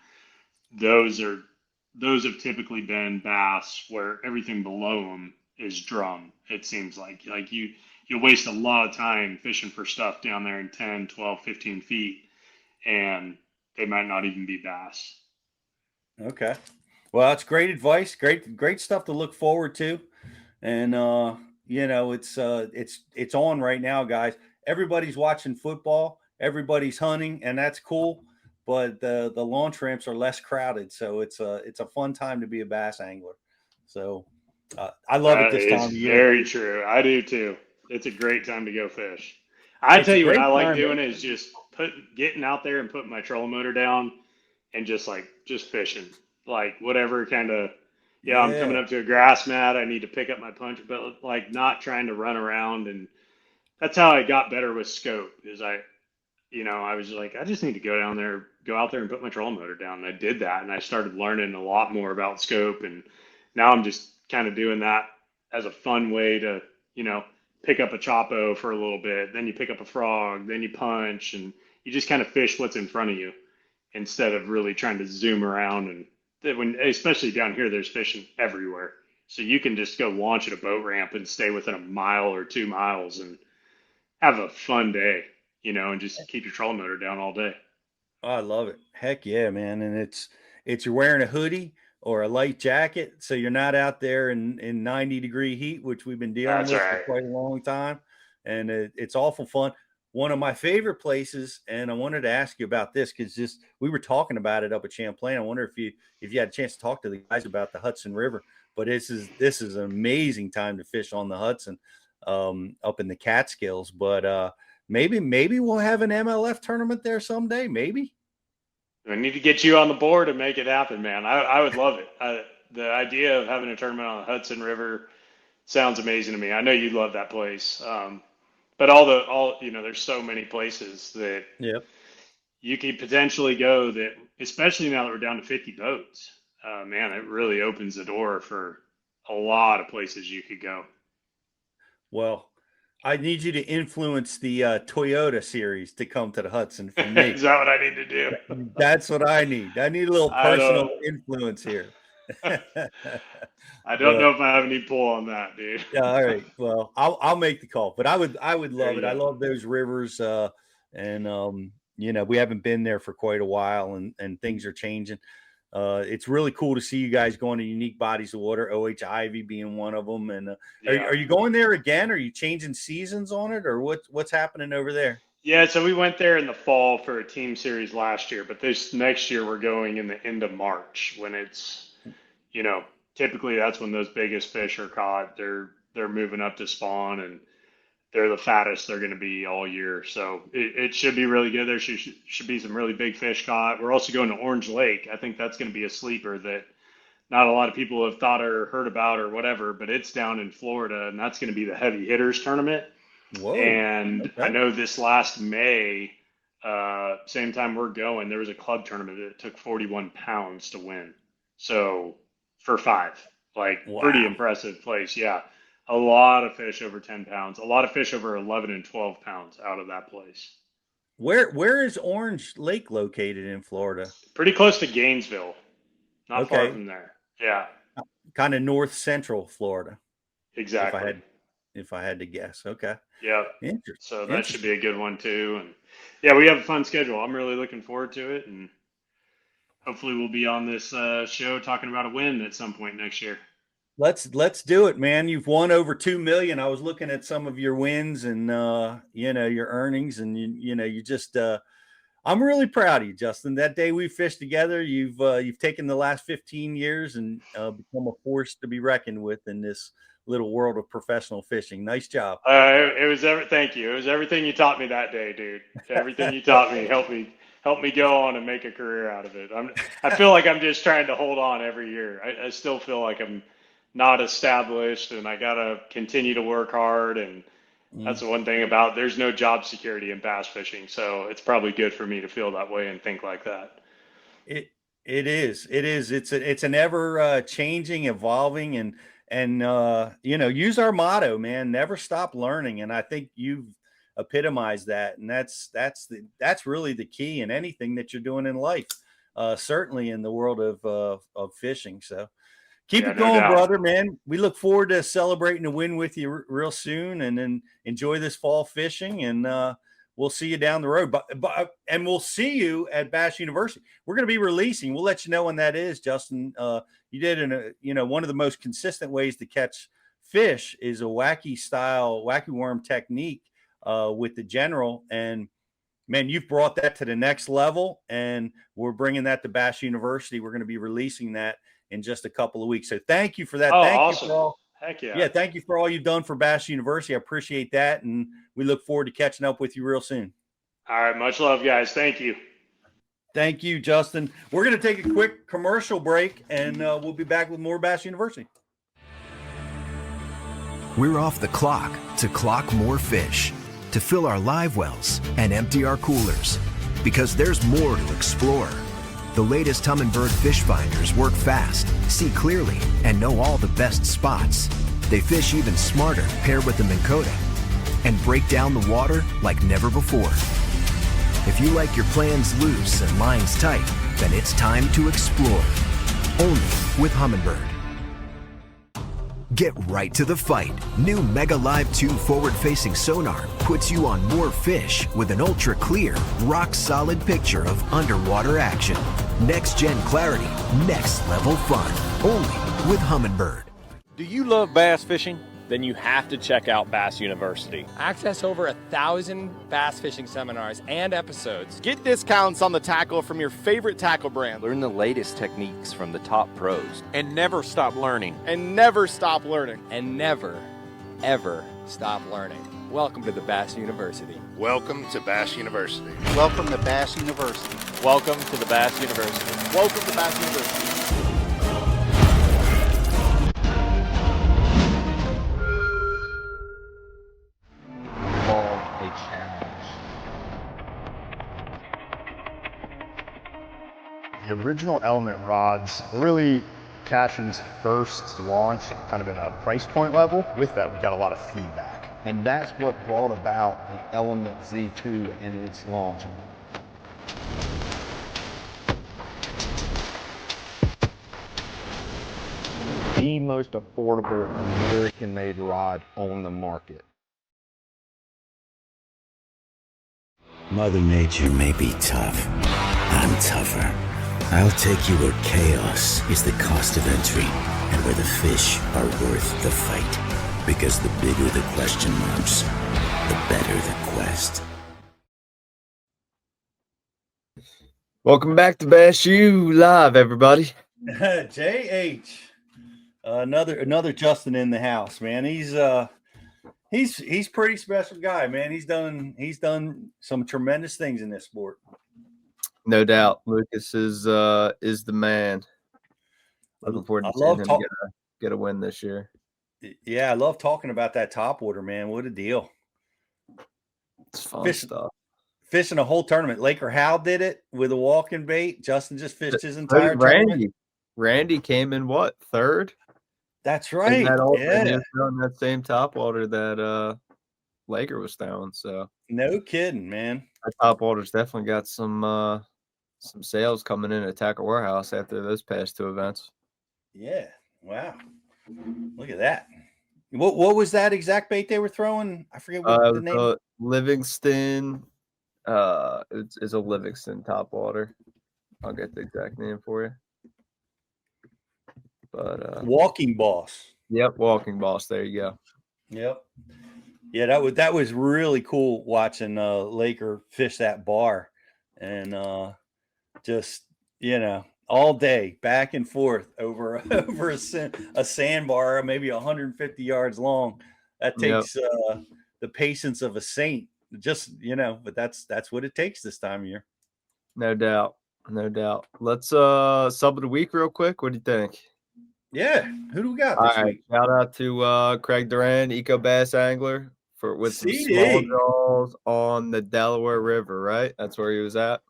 those have typically been bass where everything below them is drum. It seems like you'll waste a lot of time fishing for stuff down there in 10, 12, 15 feet, and they might not even be bass.
Okay. Well, that's great advice. Great stuff to look forward to. And it's on right now, guys. Everybody's watching football, everybody's hunting, and that's cool. But the launch ramps are less crowded, so it's a fun time to be a bass angler. So I love it this time of year.
Very true. I do too. It's a great time to go fish. I tell you what I like doing is just getting out there and putting my trolling motor down and just fishing, like whatever kind of. Yeah, I'm coming up to a grass mat. I need to pick up my punch, but like not trying to run around. And that's how I got better with scope. Is I was like, I just need to go go out there and put my trolling motor down. And I did that, and I started learning a lot more about scope. And now I'm just kind of doing that as a fun way to, pick up a chopo for a little bit. Then you pick up a frog, then you punch, and you just kind of fish what's in front of you instead of really trying to zoom around. And especially down here, there's fishing everywhere. So you can just go launch at a boat ramp and stay within a mile or 2 miles and have a fun day, and just keep your trolling motor down all day.
Oh, I love it. Heck yeah, man. And it's you're wearing a hoodie or a light jacket, so you're not out there in 90-degree heat, which we've been dealing
That's
with
right.
for quite a long time. And it's awful fun. One of my favorite places, and I wanted to ask you about this because we were talking about it up at Champlain. I wonder if you had a chance to talk to the guys about the Hudson River. But this is an amazing time to fish on the Hudson, up in the Catskills. But maybe we'll have an MLF tournament there someday. Maybe.
I need to get you on the board and make it happen, man. I would love it. The idea of having a tournament on the Hudson River sounds amazing to me. I know you love that place. But there's so many places that you could potentially go that, especially now that we're down to 50 boats, man, it really opens the door for a lot of places you could go.
Well, I need you to influence the Toyota series to come to the Hudson for me.
Is that what I need to do?
That's what I need. I need a little personal influence here.
I don't know if I have any pull on that, dude.
Yeah, all right. Well, I'll make the call, but I would love it. I love those rivers, and we haven't been there for quite a while, and things are changing. It's really cool to see you guys going to unique bodies of water, OH Ivy being one of them. And are you going there again? Are you changing seasons on it, or what's happening over there?
Yeah, so we went there in the fall for a team series last year, but this next year we're going in the end of March when it's, typically that's when those biggest fish are caught. They're moving up to spawn, and they're the fattest they're going to be all year. So it should be really good. There should be some really big fish caught. We're also going to Orange Lake. I think that's going to be a sleeper that not a lot of people have thought or heard about or whatever, but it's down in Florida, and that's going to be the heavy hitters tournament.
Whoa.
And
okay.
I know this last May, same time we're going, there was a club tournament that took 41 pounds to win. So for 5, pretty impressive place. Yeah. A lot of fish over 10 pounds, a lot of fish over 11 and 12 pounds out of that place.
Where is Orange Lake located in Florida?
Pretty close to Gainesville. Not far from there. Yeah.
Kind of north central Florida.
Exactly.
If I had to guess. Okay.
Yeah.
Interesting.
So that should be a good one too. And yeah, we have a fun schedule. I'm really looking forward to it. And hopefully we'll be on this show talking about a win at some point next year.
Let's do it, man. You've won over 2 million. I was looking at some of your wins and your earnings, and you just I'm really proud of you, Justin. That day we fished together, you've taken the last 15 years and become a force to be reckoned with in this little world of professional fishing. Nice job.
Thank you. It was everything you taught me that day, dude. Everything you taught me helped me go on and make a career out of it. I feel like I'm just trying to hold on every year. I still feel like I'm not established, and I gotta continue to work hard. And that's the one thing about there's no job security in bass fishing, so it's probably good for me to feel that way and think like that.
It is. It's an ever changing, evolving, and use our motto, man. Never stop learning, and I think you've epitomized that, and that's really the key in anything that you're doing in life. Certainly in the world of fishing. So. Keep it going, brother, man. We look forward to celebrating a win with you real soon, and then enjoy this fall fishing, and we'll see you down the road. And we'll see you at Bass University. We're going to be releasing. We'll let you know when that is, Justin. You did one of the most consistent ways to catch fish is a wacky worm technique with the General, and man, you've brought that to the next level, and we're bringing that to Bass University. We're going to be releasing that in just a couple of weeks. So thank you for that.
Awesome. Heck yeah.
Yeah, thank you for all you've done for Bass University. I appreciate that, and we look forward to catching up with you real soon.
All right, much love, guys. Thank you.
Thank you, Justin. We're going to take a quick commercial break, and we'll be back with more Bass University.
We're off the clock to clock more fish, to fill our live wells and empty our coolers. because there's more to explore. The latest Humminbird fish finders work fast, see clearly, and know all the best spots. They fish even smarter paired with the Minn Kota and break down the water like never before. If you like your plans loose and lines tight, then it's time to explore. Only with Humminbird. Get right to the fight. New Mega Live 2 forward-facing sonar puts you on more fish with an ultra-clear, rock-solid picture of underwater action. Next-gen clarity, next-level fun. Only with Humminbird.
Do you love bass fishing? Then you have to check out Bass University.
Access over 1,000 bass fishing seminars and episodes.
Get discounts on the tackle from your favorite tackle brand.
Learn the latest techniques from the top pros.
And never stop learning. And never stop learning.
And never, ever stop learning. Welcome to the Bass University.
Welcome to Bass University.
Welcome to Bass University.
Welcome to the Bass University. Welcome to Bass University.
The original Element rods really Cashion's first launch, kind of in a price point level. With that, we got a lot of feedback. And that's what brought about the Element Z2 and its launch. The most affordable American-made rod on the market.
Mother Nature may be tough. I'm tougher. I'll take you where chaos is the cost of entry and where the fish are worth the fight. Because the bigger the question marks, the better the quest.
Welcome back to Bass U Live, everybody.
JH, another Justin in the house, man. He's pretty special guy, man. He's done some tremendous things in this sport.
No doubt, Lucas is the man. Looking forward to seeing him get a win this year.
Yeah, I love talking about that topwater, man. What a deal!
It's fun stuff.
Fishing a whole tournament. Laker Hal did it with a walking bait. Justin just fished his entire tournament.
Randy came in what, third?
That's right.
Yeah, he was throwing that same topwater that Laker was throwing. So
no kidding, man.
That topwater's definitely got some sales coming in at Tackle Warehouse after those past two events.
Yeah. Wow. Look at that. What was that exact bait they were throwing? I forget what the name.
Livingston. It's a Livingston topwater. I'll get the exact name for you. But
Walking Boss.
Yep, Walking Boss. There you go.
Yep. Yeah, that was really cool watching Laker fish that bar, and just all day back and forth over a sandbar, maybe 150 yards long. That takes the patience of a saint. Just but that's what it takes this time of year.
No doubt. Let's sub of the week real quick. What do you think?
Yeah, who do we got this week?
Shout out to Craig Duran, Eco Bass Angler, with some
CD.
small draws on the Delaware River, right? That's where he was at.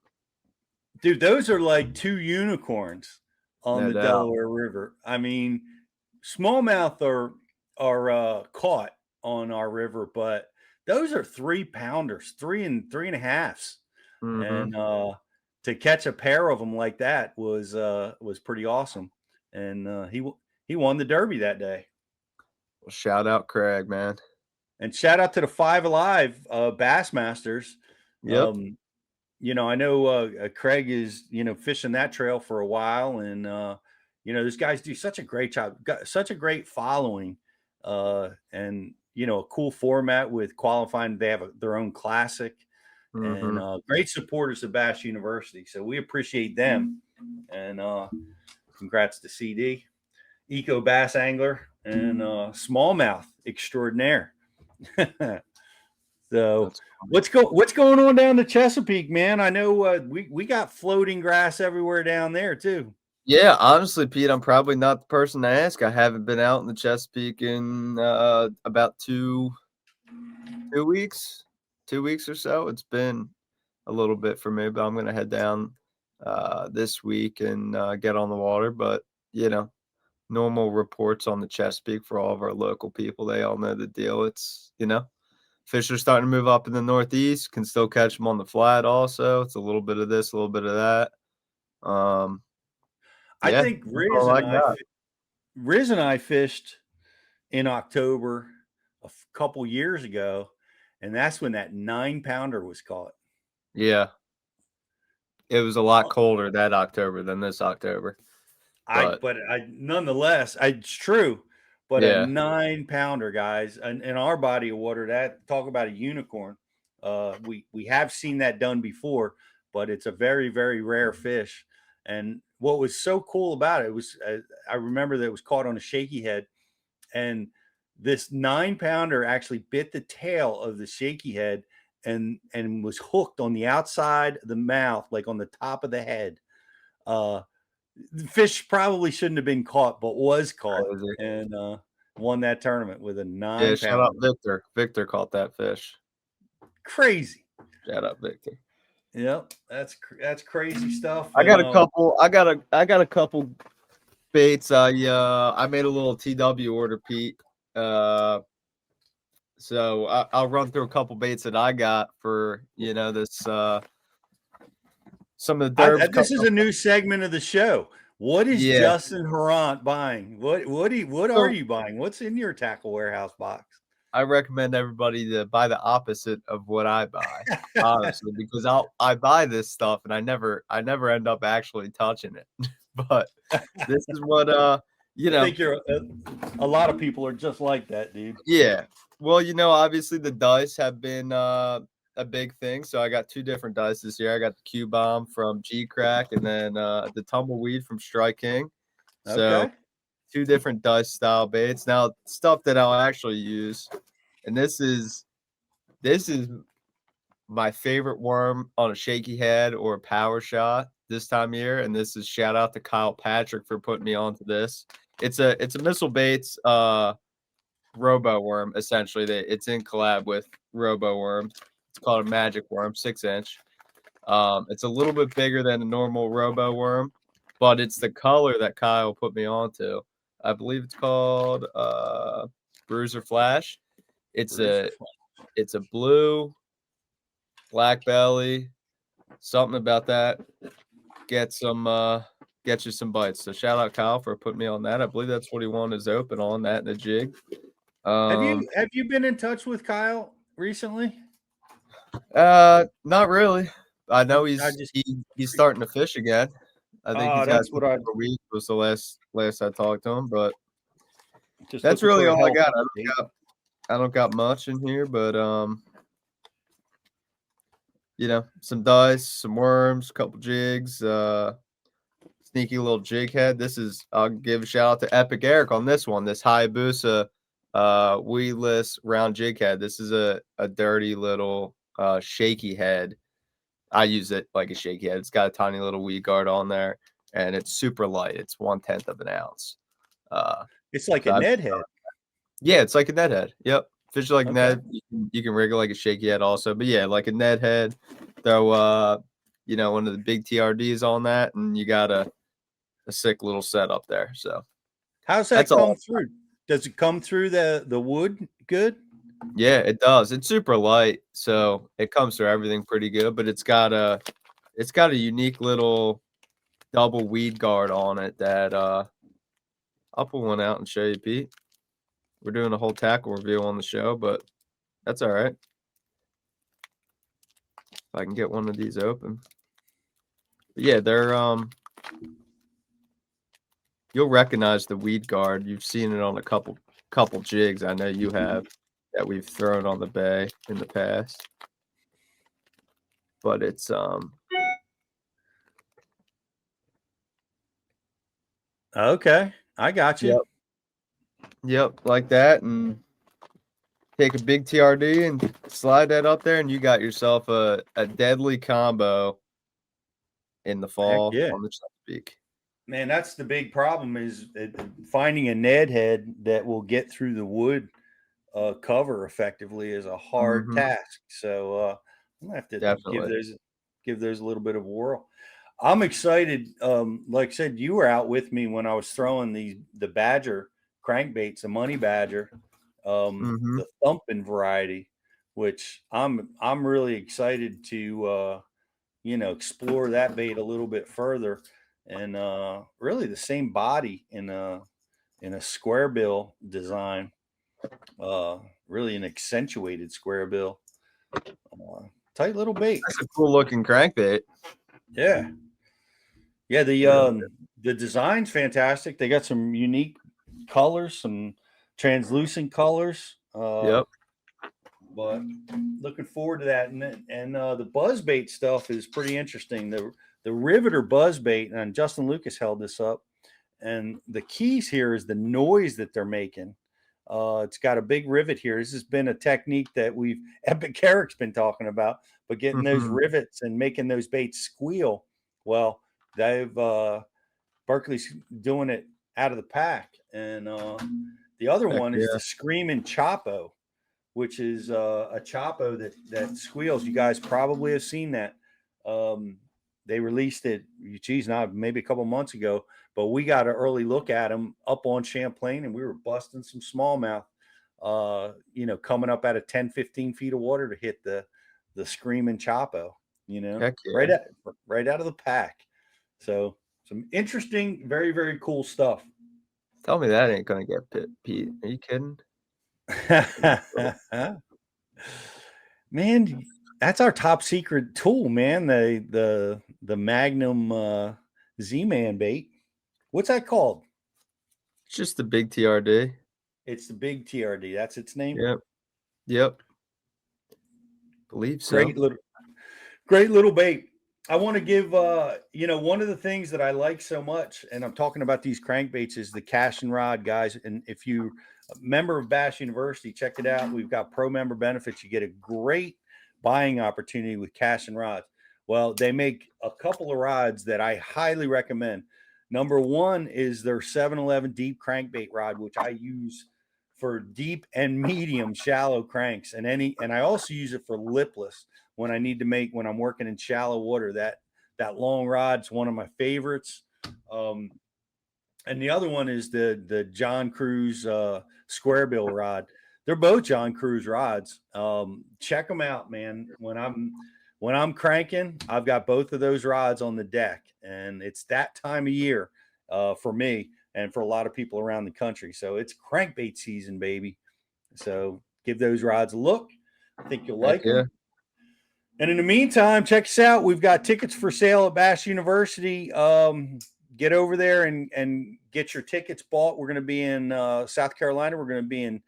Dude, those are like two unicorns on the
doubt.
Delaware River. I mean, smallmouth are caught on our river, but those are 3-pounders, 3 and 3.5s.
Mm-hmm.
And to catch a pair of them like that was pretty awesome. And he won the Derby that day.
Well, shout out Craig, man.
And shout out to the Five Alive Bassmasters.
Yep.
I know Craig is, fishing that trail for a while. And, those guys do such a great job, got such a great following. And, a cool format with qualifying. They have their own classic.
Mm-hmm.
And great supporters of Bass University. So we appreciate them. And congrats to CD, Eco Bass Angler, and smallmouth extraordinaire. So what's going on down the Chesapeake, man? I know we got floating grass everywhere down there too.
Yeah, honestly, Pete, I'm probably not the person to ask. I haven't been out in the Chesapeake in about 2 weeks or so. It's been a little bit for me, but I'm gonna head down this week and get on the water. But normal reports on the Chesapeake for all of our local people. They all know the deal. It's fish are starting to move up in the Northeast. Can still catch them on the flat. Also, it's a little bit of this, a little bit of that.
I think
that's all I got.
Riz and I fished in October a couple years ago, and that's when that 9-pounder was caught.
Yeah. It was a lot colder that October than this October.
But nonetheless, it's true. But
Yeah.
a 9-pounder, guys, in our body of water, that talk about a unicorn. We have seen that done before, but it's a very, very rare fish. And what was so cool about it was, I remember that it was caught on a shaky head, and this 9-pounder actually bit the tail of the shaky head and was hooked on the outside of the mouth, like on the top of the head. The fish probably shouldn't have been caught, but was caught and won that tournament with a 9-pounder.
Yeah, shout out Victor. Victor caught that fish.
Crazy.
Shout out Victor.
Yep, that's crazy stuff.
I got a couple. I got a couple baits. I made a little TW order, Pete. So I'll run through a couple baits that I got for this. Some of the
this is a new segment of the show. What is Justin Harant buying? What are you buying? What's in your tackle warehouse box?
I recommend everybody to buy the opposite of what I buy, honestly, because I buy this stuff and I never end up actually touching it. But this is what
I think you're a lot of people are just like that, dude.
Yeah. Well, obviously the dice have been a big thing. So I got 2 different dice this year. I got the Q Bomb from G Crack and then the Tumbleweed from Strike King. So 2 different dice style baits. Now stuff that I'll actually use, and this is my favorite worm on a shaky head or a power shot this time of year. And this is shout out to Kyle Patrick for putting me onto this. It's a Missile Baits Robo Worm, essentially. It's in collab with Robo Worm. It's called a Magic Worm, 6-inch. It's a little bit bigger than a normal Robo Worm, but it's the color that Kyle put me onto. I believe it's called Bruiser Flash. It's a blue, black belly, something about that. Get you some bites. So shout out Kyle for putting me on that. I believe that's what he won his open on, that and a jig.
Have you been in touch with Kyle recently?
Not really. I know he's starting to fish again. I think he's got a week was the last I talked to him, but that's really all I got. I don't got much in here, but some dice, some worms, a couple jigs, sneaky little jig head. I'll give a shout out to Epic Eric on this one. This Hayabusa weedless round jig head. This is a dirty little shaky head. I use it like a shaky head. It's got a tiny little weed guard on there, and it's super light. It's 1/10 of an ounce.
It's like a Ned head.
Yeah, it's like a Ned head. Yep. Fish like Ned. You can rig it like a shaky head also. But yeah, like a Ned head. Throw one of the big TRDs on that, and you got a sick little setup there. So
how's that come through? Does it come through the wood good?
Yeah, it does. It's super light, so it comes through everything pretty good. But it's got a unique little double weed guard on it that I'll pull one out and show you, Pete. We're doing a whole tackle review on the show, but that's all right. If I can get one of these open. But yeah, they're you'll recognize the weed guard. You've seen it on a couple jigs. I know you have, that we've thrown on the bay in the past. But it's
okay. I got you.
Yep, like that, and take a big TRD and slide that up there, and you got yourself a deadly combo in the fall on the Chesapeake.
Man, that's the big problem is finding a Ned head that will get through the wood cover effectively is a hard task. So I'm gonna have to give those give those a little bit of a whirl. I'm excited. Like I said, you were out with me when I was throwing the Badger crankbaits, the Money Badger, the thumping variety, which I'm really excited to explore that bait a little bit further, and really the same body in a square bill design, really an accentuated square bill, tight little bait.
That's a cool looking crankbait.
Yeah. The design's fantastic. They got some unique colors, some translucent colors.
Yep.
But looking forward to that. And the buzz bait stuff is pretty interesting. The riveter buzz bait, and Justin Lucas held this up. And the keys here is the noise that they're making. It's got a big rivet here. This has been a technique that Epic Eric's been talking about, but getting those rivets and making those baits squeal. Well, they've Berkeley's doing it out of the pack. And the other one is the Screaming Chapo, which is a Chapo that squeals. You guys probably have seen that. They released it, maybe a couple months ago, but we got an early look at them up on Champlain, and we were busting some smallmouth, coming up out of 10, 15 feet of water to hit the Screaming Chapo, right out of the pack. So some interesting, very, very cool stuff.
Tell me that ain't going to get pit, Pete. Are you kidding?
Man, that's our top secret tool, man. The Magnum Z-Man bait. What's that called?
It's just the big TRD.
It's the big TRD. That's its name.
Yep. Believe so.
Great little bait. I want to give one of the things that I like so much, and I'm talking about these crankbaits, is the cash and rod, guys. And if you member of Bass University, check it out. We've got pro member benefits. You get a great buying opportunity with cash and rods. Well, they make a couple of rods that I highly recommend. Number one is their 711 deep crankbait rod, which I use for deep and medium shallow cranks, and I also use it for lipless when I need to make, when I'm working in shallow water. That long rod's one of my favorites. And the other one is the John Cruz square bill rod. They're both John Cruz rods. Check them out, man. When I'm cranking, I've got both of those rods on the deck, and it's that time of year for me and for a lot of people around the country. So it's crankbait season, baby. So give those rods a look. I think you'll like them. And in the meantime, check us out. We've got tickets for sale at Bass University. Get over there and get your tickets bought. We're going to be in South Carolina. We're going to be in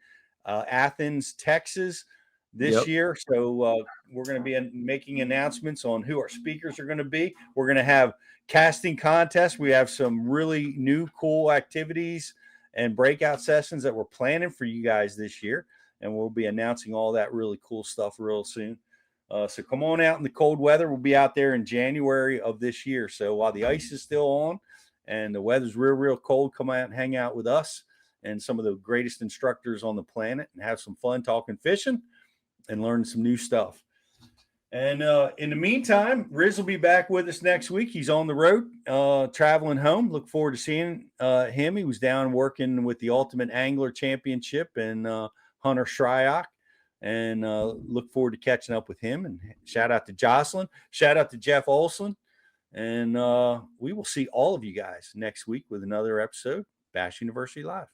Athens, Texas this year. So we're going to be making announcements on who our speakers are going to be. We're going to have casting contests. We have some really new, cool activities and breakout sessions that we're planning for you guys this year. And we'll be announcing all that really cool stuff real soon. So come on out in the cold weather. We'll be out there in January of this year. So while the ice is still on and the weather's real, real cold, come out and hang out with us and some of the greatest instructors on the planet and have some fun talking fishing and learning some new stuff. And in the meantime, Riz will be back with us next week. He's on the road, traveling home. Look forward to seeing him. He was down working with the Ultimate Angler Championship and Hunter Shryock. And look forward to catching up with him. And shout out to Jocelyn. Shout out to Jeff Olson. And we will see all of you guys next week with another episode, Bass University Live.